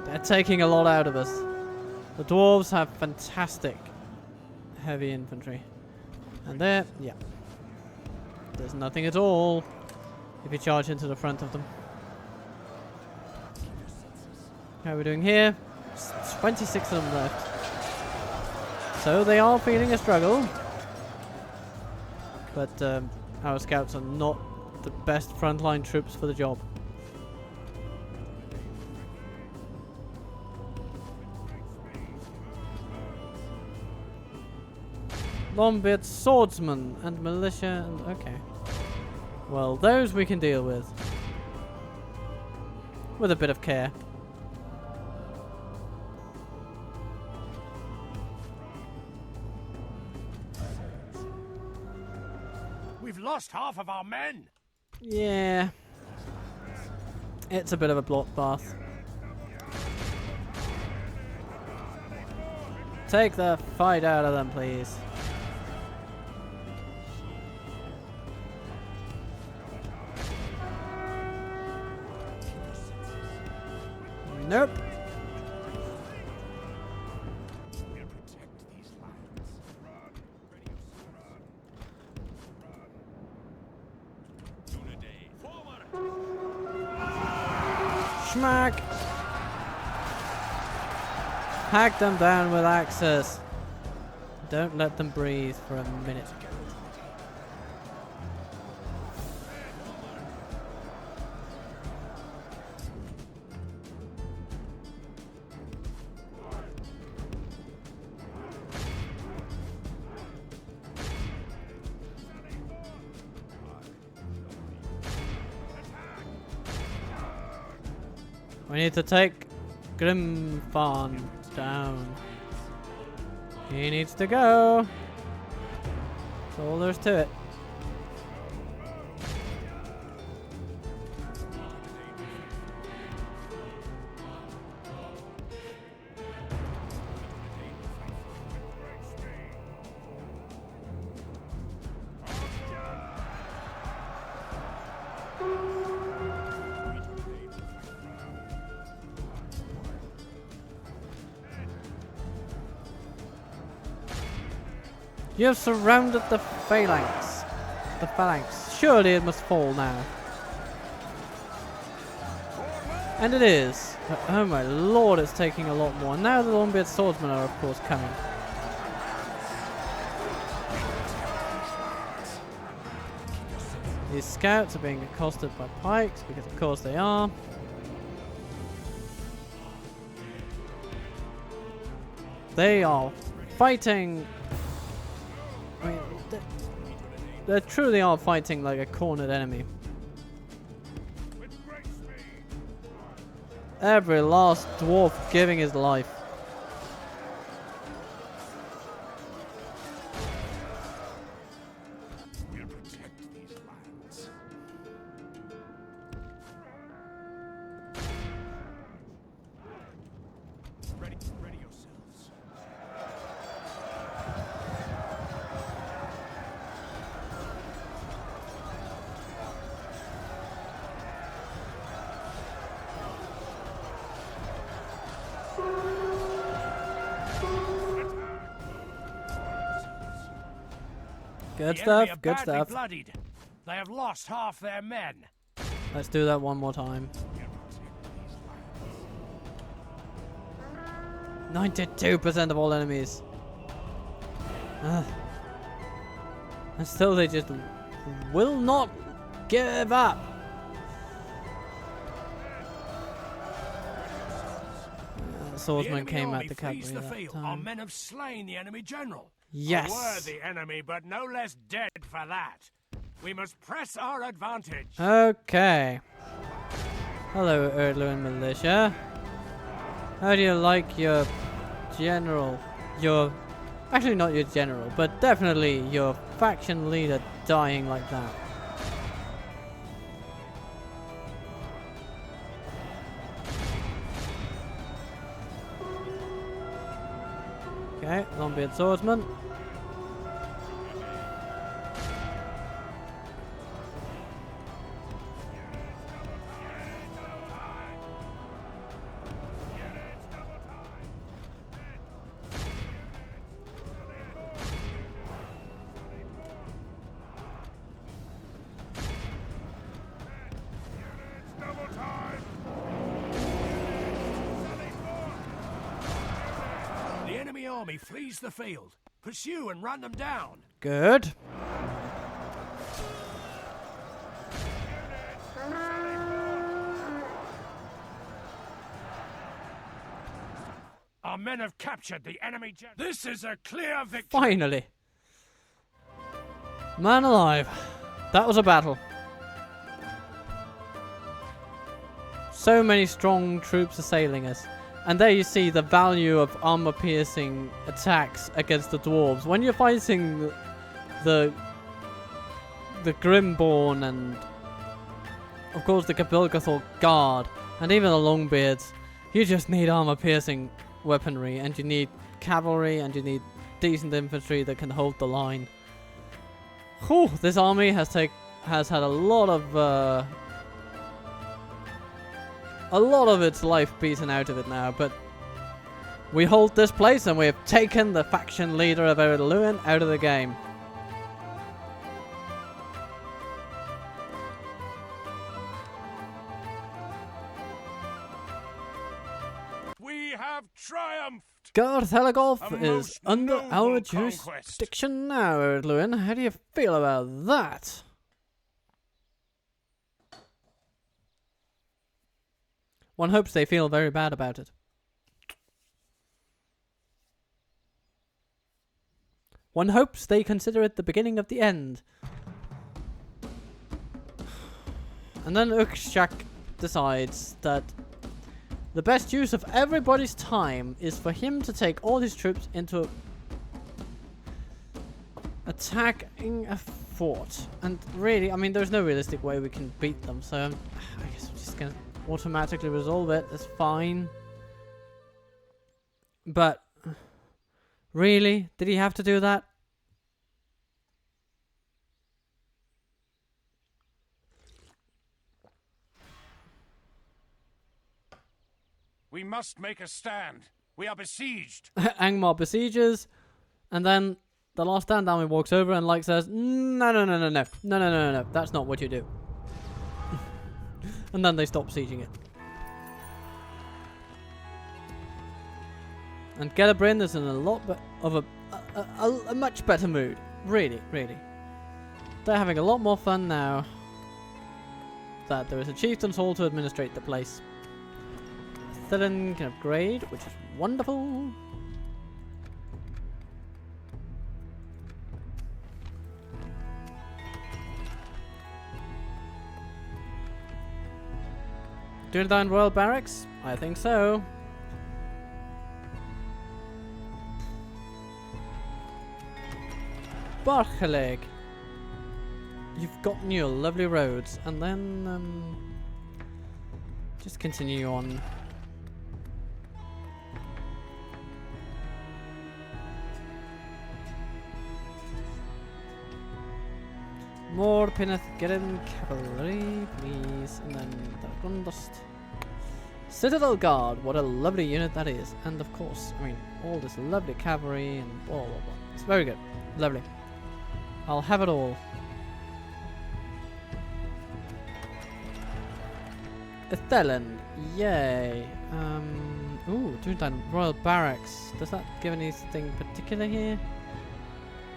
They're taking a lot out of us. The dwarves have fantastic heavy infantry. And there, yeah. There's nothing at all if you charge into the front of them. How are we doing here? 26 of them left. So they are feeling a struggle. But our scouts are not the best frontline troops for the job. Longbeard swordsman and militia and okay. Well, those we can deal with. With a bit of care. We've lost half of our men. Yeah. It's a bit of a bloodbath. Take the fight out of them, please. Nope. Schmack! Hack them down with axes. Don't let them breathe for a minute. We need to take Grindfarn down. He needs to go. That's all there's to it. You have surrounded the phalanx. The phalanx. Surely it must fall now. And it is. Oh my lord, it's taking a lot more. Now the Longbeard swordsmen are of course coming. These scouts are being accosted by pikes because of course they are. They are fighting. I mean, they truly are fighting like a cornered enemy. Every last dwarf giving his life. We'll protect these lands. Ready yourselves. Good The stuff, enemy are good badly stuff. bloodied. They have lost half their men. Let's do that one more time. 92% of all enemies. Ugh. And still they just will not give up. Swordsman came at the cavalry flees the that field. Our time. men have slain the enemy general. Yes. A worthy enemy, but no less dead for that. We must press our advantage. Okay. Hello, Erdluin militia. How do you like your general? Actually not your general, but definitely your faction leader dying like that. Okay, Longbeard swordsman. The enemy army flees the field. Pursue and run them down. Good. Our men have captured the enemy general. This is a clear victory. Finally. Man alive. That was a battle. So many strong troops assailing us. And there you see the value of armor-piercing attacks against the dwarves. When you're fighting the Grimborn and, of course, the Kabilgathor Guard, and even the Longbeards, you just need armor-piercing weaponry, and you need cavalry, and you need decent infantry that can hold the line. Whew, this army has had a lot of its life beaten out of it now, but we hold this place and we have taken the faction leader of Erdluin out of the game. We have triumphed! Garth Helagolf A is most under noble our conquest. jurisdiction now, Erdluin. How do you feel about that? One hopes they feel very bad about it. One hopes they consider it the beginning of the end. And then Ukshak decides that the best use of everybody's time is for him to take all his troops into attacking a fort. And really, I mean, there's no realistic way we can beat them, so I guess we're just gonna automatically resolve it. That's fine. But really, did he have to do that? We must make a stand. We are besieged. Angmar besieges, and then the last stand army walks over and like says, no, that's not what you do. And then they stop sieging it. And Gelabrin is in a lot of a much better mood. Really, really. They're having a lot more fun now that there is a chieftain's hall to administrate the place. Thillen can upgrade, which is wonderful. Dunedain Royal Barracks? I think so. Barchaleg. You've got your lovely roads, and then just continue on. More Pinneth, get in cavalry, please, and then Dragondust. Citadel Guard, what a lovely unit that is, and of course, I mean, all this lovely cavalry and blah blah blah. It's very good, lovely. I'll have it all. Etheland, yay. Ooh, Dunedain Royal Barracks. Does that give anything particular here?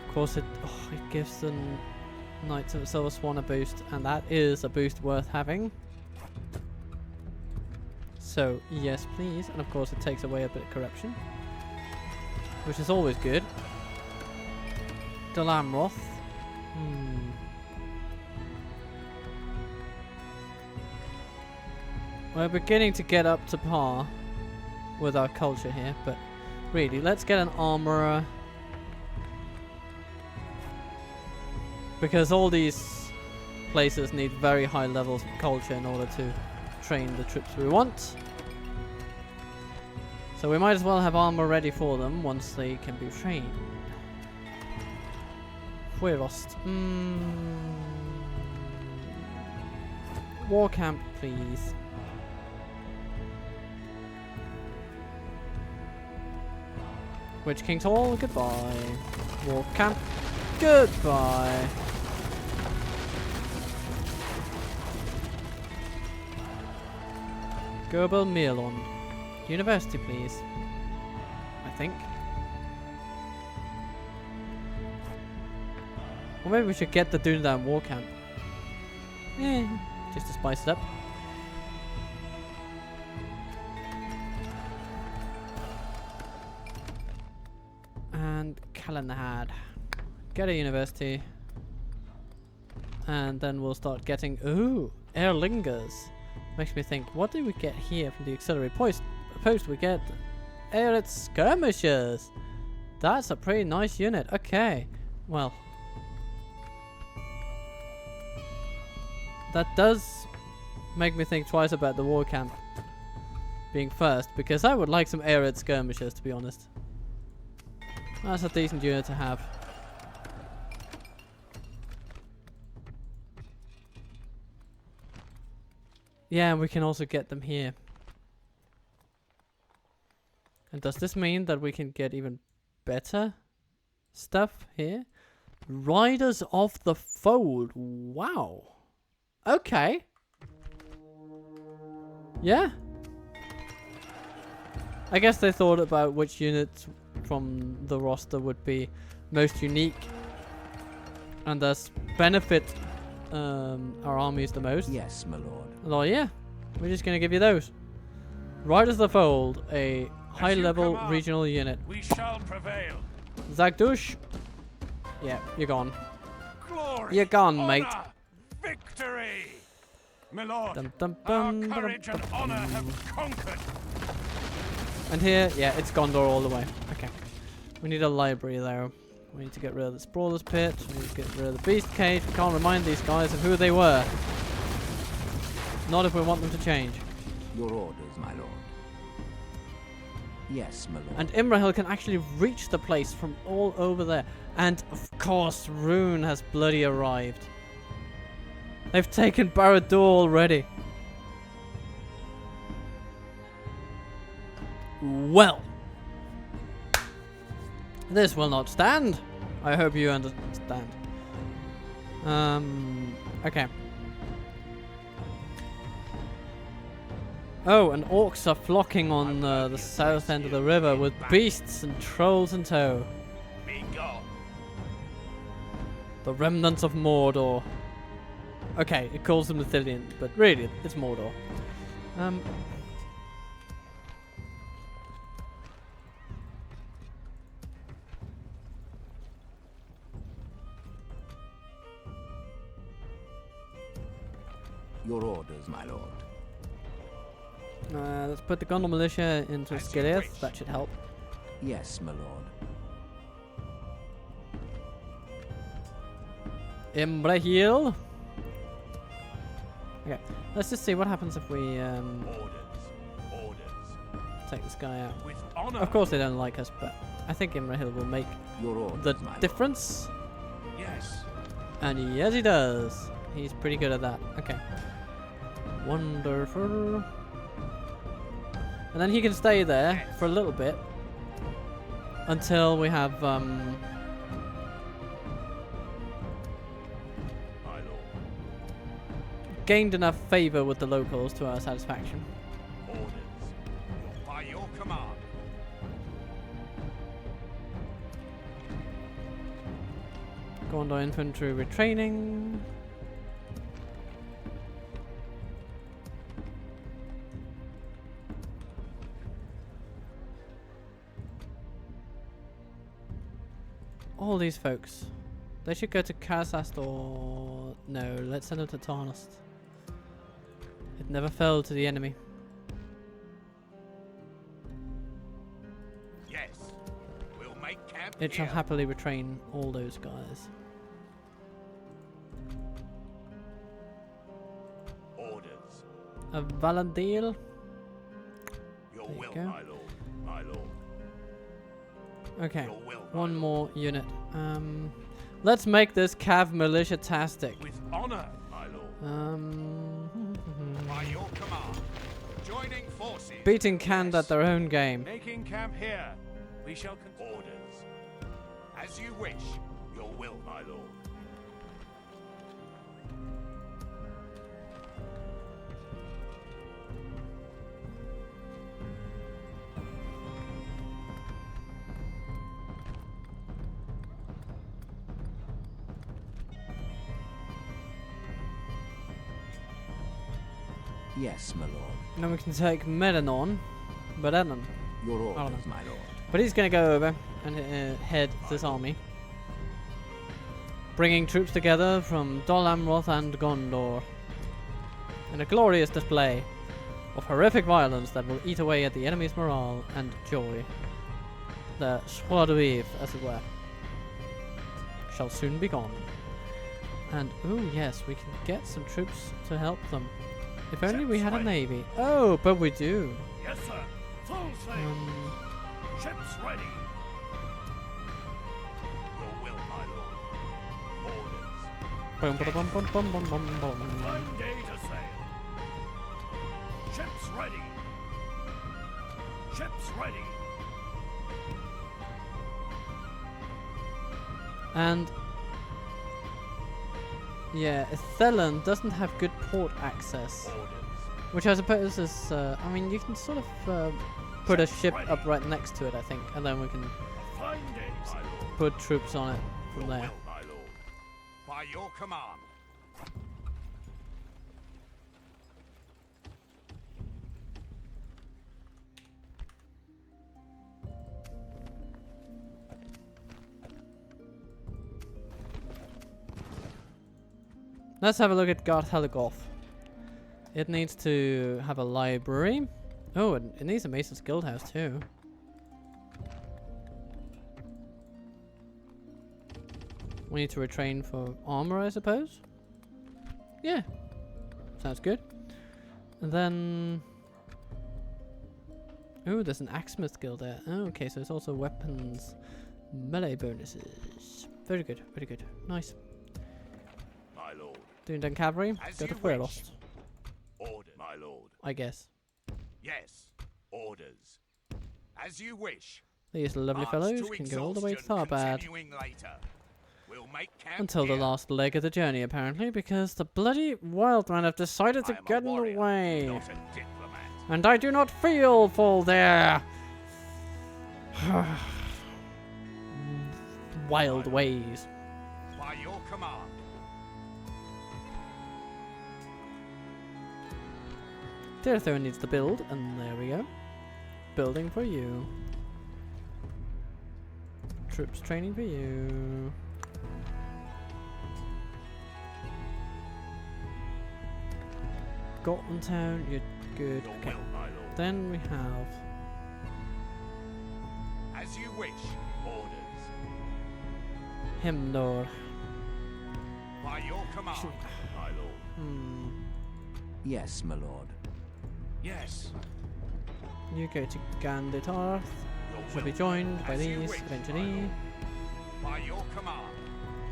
Of course, it gives the Knights of the Silver Swan a boost, and that is a boost worth having. So, yes, please. And of course, it takes away a bit of corruption, which is always good. Dalamroth. We're beginning to get up to par with our culture here, but really, let's get an armorer. Because all these places need very high levels of culture in order to train the troops we want. So we might as well have armor ready for them once they can be trained. Fuerost. War camp, please. Witch King's Hall, goodbye. War camp, goodbye. Goebel Mirlon. University, please. I think. Or maybe we should get the Dunedain War Camp. Just to spice it up. And Kalanahad. Get a university. And then we'll start getting... Ooh! Erlingers. Makes me think, what do we get here from the auxiliary post? We get Arid Skirmishers. That's a pretty nice unit. Okay. Well. That does make me think twice about the war camp being first, because I would like some Arid Skirmishers, to be honest. That's a decent unit to have. Yeah, and we can also get them here. And does this mean that we can get even better stuff here? Riders of the Fold. Wow. Okay. Yeah. I guess they thought about which units from the roster would be most unique and thus benefit our armies the most. Yes, my lord. Oh yeah, we're just gonna give you those. Riders of the Fold, a high-level regional unit. We shall prevail. Zagdush. Yeah, you're gone. Glory, You're gone, honor, mate. Victory! My lord, Dum, dum, our bum, courage and honor have conquered. And here, yeah, it's Gondor all the way. Okay. We need a library though. We need to get rid of the Sprawler's Pit. We need to get rid of the Beast Cage. We can't remind these guys of who they were. Not if we want them to change. Your orders, my lord. Yes, my lord. And Imrahil can actually reach the place from all over there. And of course, Rune has bloody arrived. They've taken Barad-dûr already. Well. This will not stand. I hope you understand. Okay. Oh, and orcs are flocking on the south end of the river with beasts and trolls in tow. Be gone. The remnants of Mordor. Okay, it calls them the Thillian, but really, it's Mordor. Your orders, my lord. Let's put the Gondor militia into As you Skidith. wish. That should help. Yes, my lord. Imbrahil. Okay, let's just see what happens if we Orders. take this guy out. With honor. Of course they don't like us, but I think Imrahil will make Your orders, the my lord. difference. Yes. And yes, he does. He's pretty good at that. Okay. Wonderful. And then he can stay there for a little bit until we have My lord. gained enough favor with the locals to our satisfaction. Orders. By your command. Gondor infantry retraining. All these folks. They should go to Karsast or... No, let's send them to Tarnast. It never fell to the enemy. Yes. We'll make camp It shall here. happily retrain all those guys. Orders. A Valandil. Your There you will, go. my lord. My lord. Okay, Your will, my one lord. more unit. Let's make this Cav militia-tastic. With honor, my lord. By your command. Joining forces. Beating Kand at their own game. Making camp here. We shall Orders. As you wish. Your will, my lord. Yes, my lord. Then we can take Medanon. Medanon. Your don't orders, know. my lord. But he's going to go over and head this army. Bringing troops together from Dol Amroth and Gondor. In a glorious display of horrific violence that will eat away at the enemy's morale and joy. The joie de vivre, as it were, shall soon be gone. And, ooh, yes, we can get some troops to help them. If only we had a navy. Oh, but we do. Yes, sir. Full sail. Ships ready. Your will, my lord. Orders. Boom, boom, boom, boom, boom, boom, boom, boom. Fine day to sail. Ships ready. Ships ready. And yeah, Thelan doesn't have good port access, Orders. which I suppose is, I mean, you can sort of put a ship up right next to it, I think, and then we can A fine day. My lord. put troops on it from Your there. will, my lord. By your command. Let's have a look at Garth Heligoth. It needs to have a library. Oh, it needs a Mason's Guildhouse too. We need to retrain for armor, I suppose. Yeah, sounds good. And then, oh, there's an Axesmith Guild there. Oh, okay, so it's also weapons, melee bonuses. Very good, very good, nice. My lord. Doing done cavalry. As Go to you wish. Freelost, Order, my lord. I guess. Yes. Orders. As you wish. These lovely March fellows to can go all the way to exhaustion, Tharbad. continuing later. We'll make camp Until the here. last leg of the journey, apparently, because the bloody Wildman have decided I to am a get in the warrior, way. not a diplomat. And I do not feel for their wild ways. By your command. Tirithor needs to build, and there we go. Building for you. Troops training for you. Gorton Town, you're good. Your Okay. will, my lord. Then we have... As you wish. Orders. Himnor. By your command, my lord. Hmm. Yes, my lord. Yes. You go to Gandy. Your Shall be will, joined by as you these wish, my eventually. lord. By your command.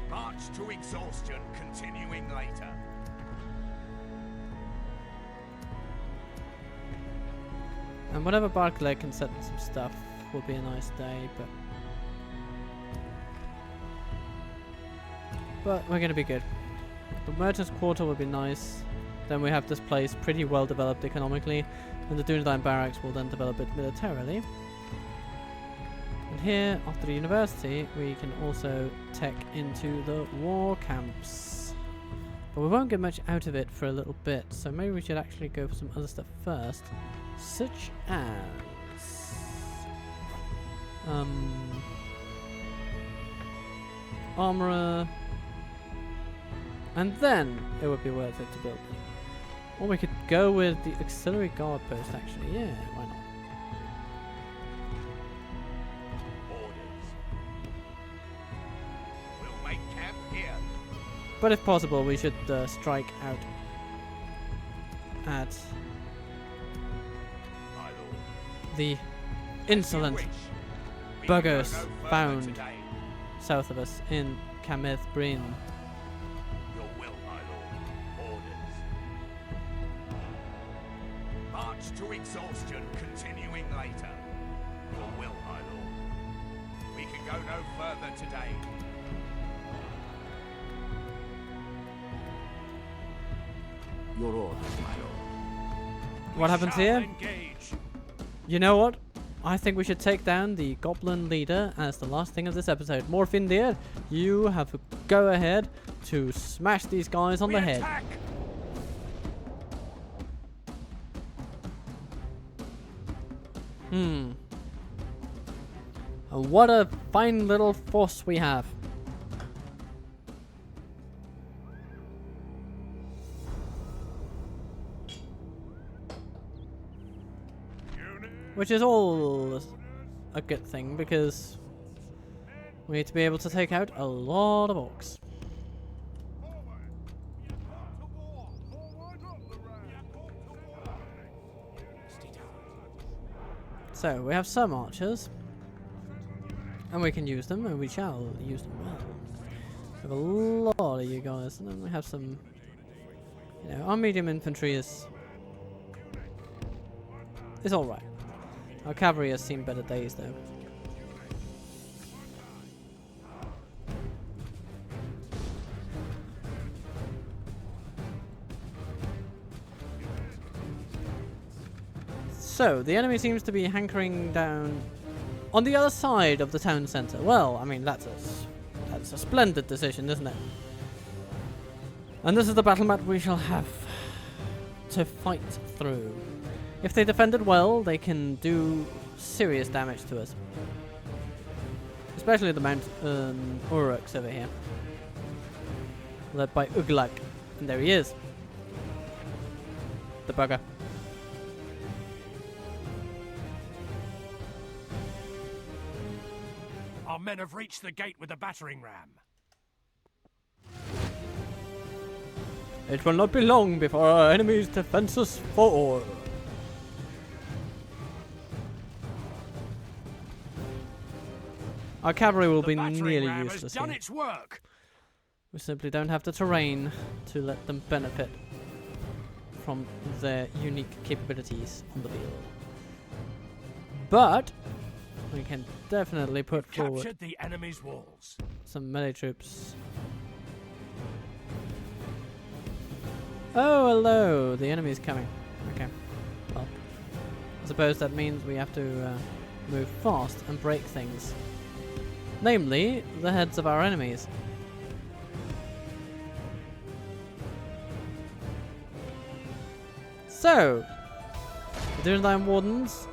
March to exhaustion, continuing later. And whatever Barclay can set some stuff will be a nice day, but we're gonna be good. The merchant's quarter will be nice. Then we have this place pretty well developed economically, and the Dunedain barracks will then develop it militarily. And here, after the university, we can also tech into the war camps. But we won't get much out of it for a little bit, so maybe we should actually go for some other stuff first. Such as... armorer. And then it would be worth it to build it. Or we could go with the auxiliary guard post actually. Yeah, why not? Orders. We'll make camp here. But if possible, we should strike out at My lord. the As insolent you wish. We can go buggers no further found today. south of us in Camith Bryn. Your will, my lord. Orders. March to exhaustion, continuing later. Your will, my lord. We can go no further today. Your orders, my lord. What happens Shall here? Engage. You know what? I think we should take down the goblin leader as the last thing of this episode. Morfindir, you have a go ahead to smash these guys on We the head. attack. And what a fine little force we have. Which is all a good thing because we need to be able to take out a lot of orcs. So we have some archers, and we can use them, and we shall use them well. We have a lot of you guys, and then we have some. You know, our medium infantry is all right. Our cavalry has seen better days, though. So, the enemy seems to be hankering down on the other side of the town centre. Well, I mean, that's a splendid decision, isn't it? And this is the battle map we shall have to fight through. If they defended well, they can do serious damage to us. Especially the Mount Uruks over here. Led by Uglak. And there he is. The bugger. Our men have reached the gate with the battering ram. It will not be long before our enemy's defenses fall. Our cavalry will be The battering nearly ram has useless done here. its work. We simply don't have the terrain to let them benefit from their unique capabilities on the field. But we can definitely put forward Captured the enemy's walls. some melee troops. Oh, hello! The enemy's coming. Okay. Well, I suppose that means we have to move fast and break things. Namely, the heads of our enemies. So, the Dunedain Wardens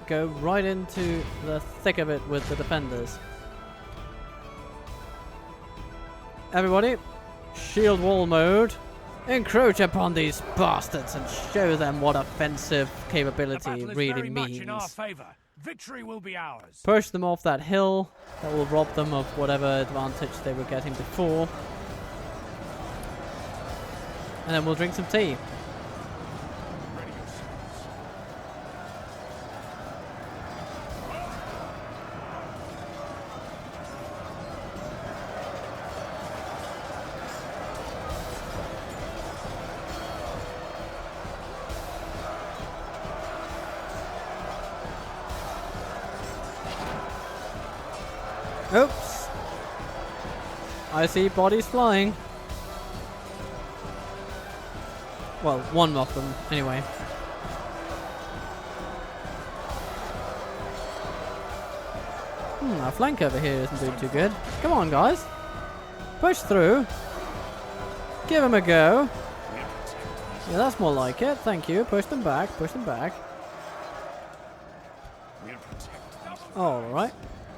go right into the thick of it with the defenders. Everybody, shield wall mode. Encroach upon these bastards and show them what offensive The capability battle is really very much in our means. favor. Victory will be ours. Push them off that hill. That will rob them of whatever advantage they were getting before. And then we'll drink some tea. Ready yourselves. Oops. I see bodies flying. Well, one of them, anyway. Our flank over here isn't doing too good. Come on, guys. Push through. Give them a go. Yeah, that's more like it. Thank you. Push them back. Push them back. Alright.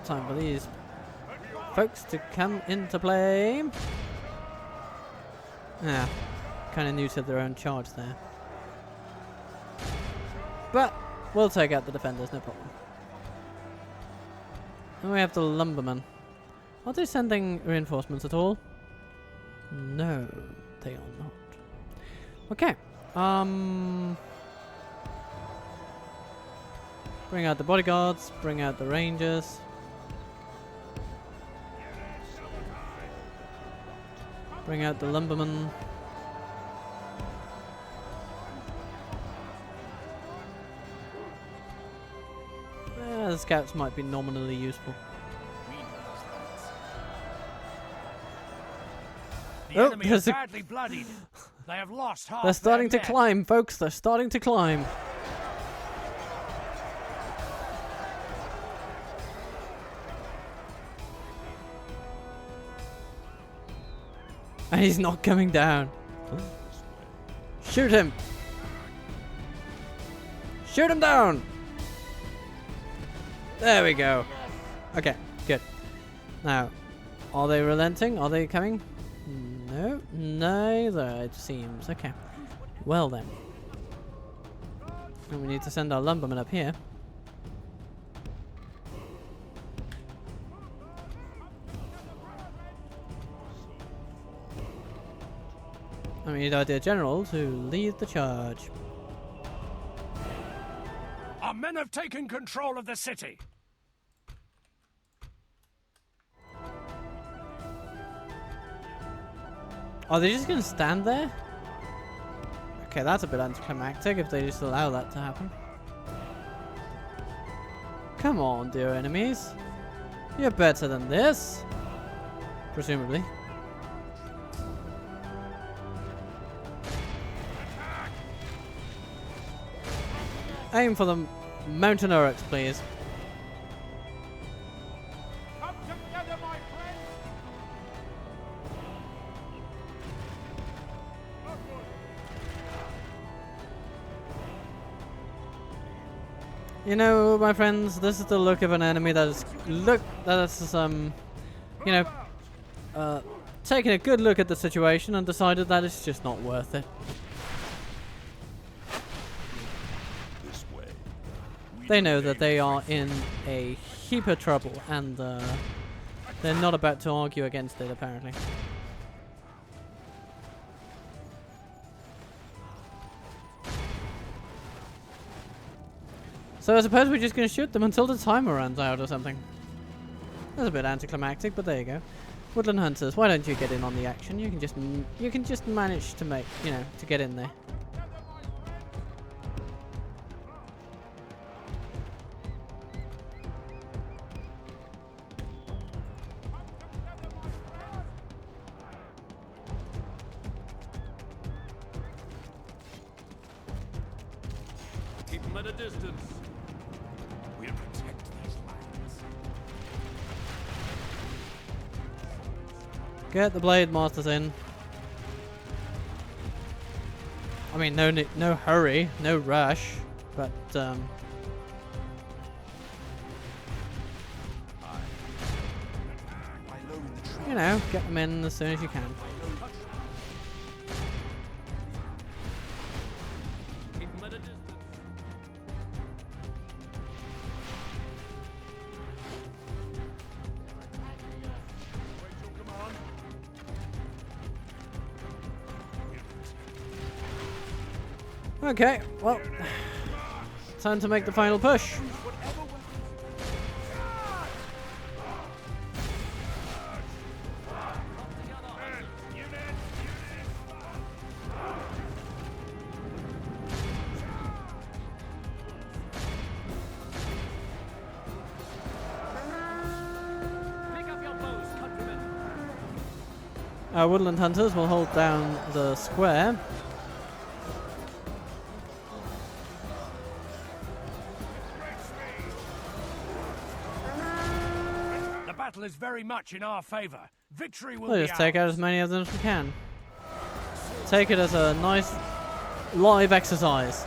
Time for these folks to come into play. Yeah. Kind of new to their own charge there. But we'll take out the defenders, no problem. And we have the lumbermen. Are they sending reinforcements at all? No, they are not. Okay. Bring out the bodyguards, bring out the rangers. Bring out the lumbermen. The scouts might be nominally useful. The Oh, enemy there's is a- badly bloodied. They have lost half They're starting to their men. climb, folks. They're starting to climb. And he's not coming down. Shoot him. Shoot him down. There we go. Okay, good. Now, are they relenting? Are they coming? No, neither, it seems. Okay. Well then. And we need to send our lumbermen up here. And we need our dear general to lead the charge. Our men have taken control of the city. Are they just going to stand there? Okay, that's a bit anticlimactic if they just allow that to happen. Come on, dear enemies. You're better than this. Presumably. Aim for the mountain oryx, please. Come together, my friends! You know, my friends, this is the look of an enemy that is you know, taking a good look at the situation and decided that it's just not worth it. They know that they are in a heap of trouble, and they're not about to argue against it, apparently. So I suppose we're just going to shoot them until the timer runs out or something. That's a bit anticlimactic, but there you go. Woodland Hunters, why don't you get in on the action? You can just manage to make, you know, to get in there. Keep them at a distance. We'll protect these lands. Get the blade masters in. I mean, no hurry, no rush, but you know, get them in as soon as you can. Okay, well, time to make the final push. Our woodland hunters will hold down the square. The battle is very much in our favor. Victory will We'll be just take out ours. as many of them as we can. Take it as a nice live exercise.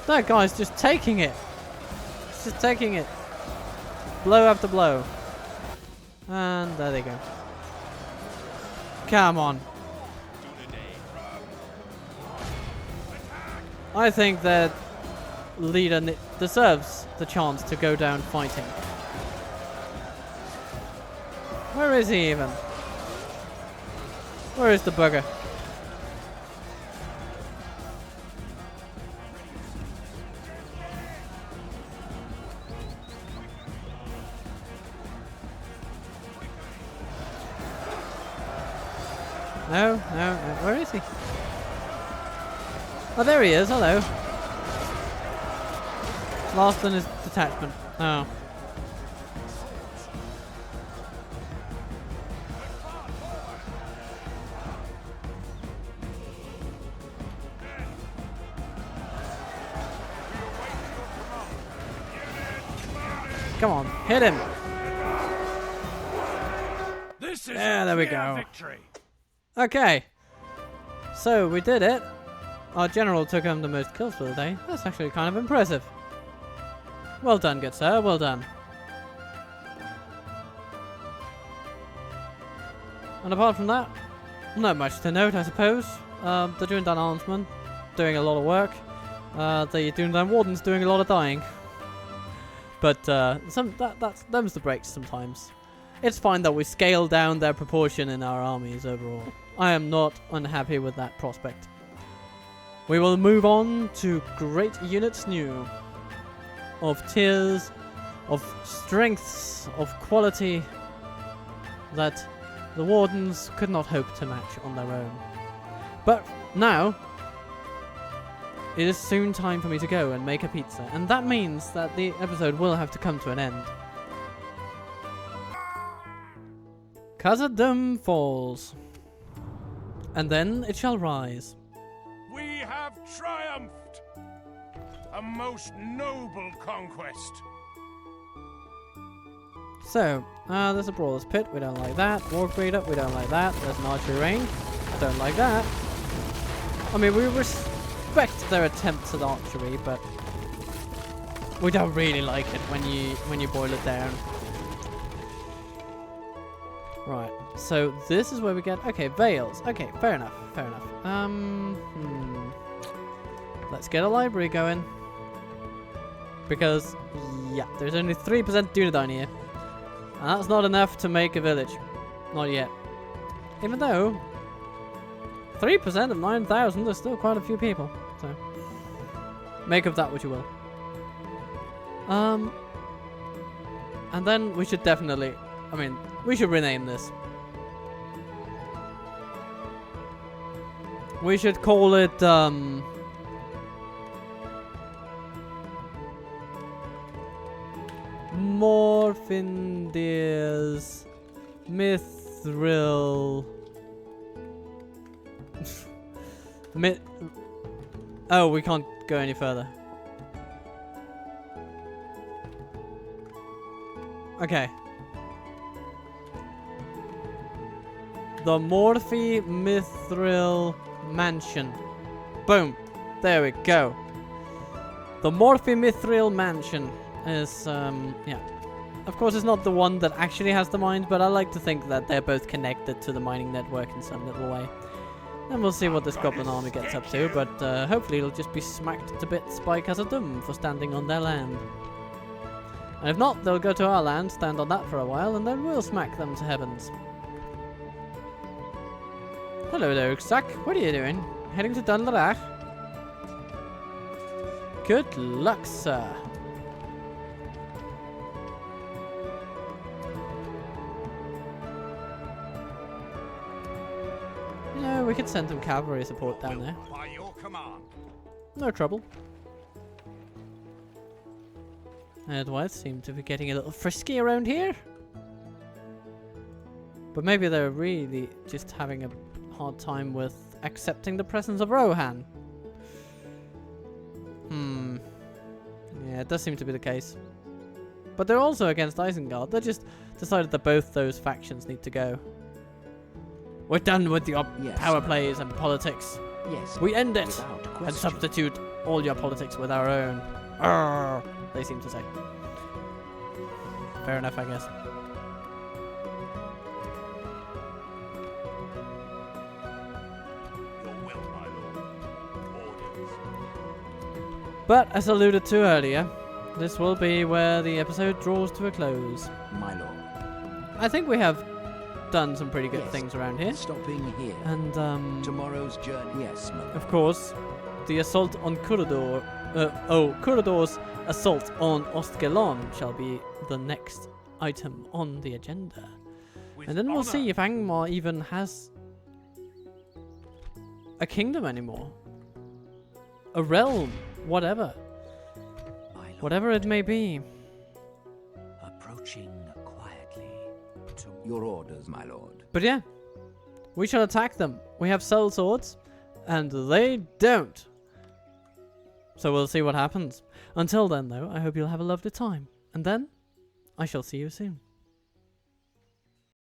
That guy's just taking it. He's just taking it. Blow after blow. And there they go. Come on. I think that leader deserves the chance to go down fighting. Where is he even? Where is the bugger? No, where is he? Oh, there he is, hello. Lost in his detachment. Oh. Come on, hit him. This is Yeah, there we go. victory. Okay. So, we did it. Our general took home the most kills for the day. That's actually kind of impressive. Well done, good sir. Well done. And apart from that, not much to note, I suppose. The Dunedin Armsman doing a lot of work. The Dunedin Warden's doing a lot of dying. But them's the breaks sometimes. It's fine that we scale down their proportion in our armies overall. I am not unhappy with that prospect. We will move on to great units new. Of tiers, of strengths, of quality that the Wardens could not hope to match on their own. But now, it is soon time for me to go and make a pizza, and that means that the episode will have to come to an end. Khazad-dûm falls, and then it shall rise. We have triumphed! A most noble conquest. So, there's a Brawler's Pit, we don't like that. War Breeder, we don't like that. There's an archery range, don't like that. I mean, we respect their attempts at archery, but we don't really like it when you boil it down. Right, so this is where we get... Okay, Veils. Okay, fair enough, fair enough. Let's get a library going. Because, yeah, there's only 3% Dunedain here. And that's not enough to make a village. Not yet. Even though 3% of 9,000 is still quite a few people. So, make of that what you will. And then we should definitely... I mean, we should rename this. We should call it, Morfindir's Mithril... Oh, we can't go any further. Okay. The Morphe Mithril Mansion. Boom. There we go. The Morphe Mithril Mansion is, yeah. Of course, it's not the one that actually has the mines, but I like to think that they're both connected to the mining network in some little way. And we'll see what this goblin army gets up to, but hopefully it'll just be smacked to bits by Khazad-dûm for standing on their land. And if not, they'll go to our land, stand on that for a while, and then we'll smack them to heavens. Hello there, Uxak. What are you doing? Heading to Dunlarach? Good luck, sir. You know, we could send some cavalry support down there. By your command. No trouble. Otherwise, seem to be getting a little frisky around here. But maybe they're really just having a hard time with accepting the presence of Rohan. Yeah, it does seem to be the case. But they're also against Isengard. They just decided that both those factions need to go. We're done with your power plays and politics. Yes. We end it Without question. and substitute all your politics with our own. Arrgh, they seem to say. Fair enough, I guess. Your will, my lord. Orders. But as alluded to earlier, this will be where the episode draws to a close. My lord. I think we have done some pretty good Yes. things around here. Stopping here. And, Tomorrow's journey. Yes, my lord. of course, the assault on Kurador's assault on Ostgelon shall be the next item on the agenda. With And then we'll honor. see if Angmar even has a kingdom anymore. A realm, whatever. My lord. Whatever it may be. Approaching quietly. To your orders, my lord. But yeah, we shall attack them. We have soul swords, and they don't. So we'll see what happens. Until then, though, I hope you'll have a lovely time. And then, I shall see you soon.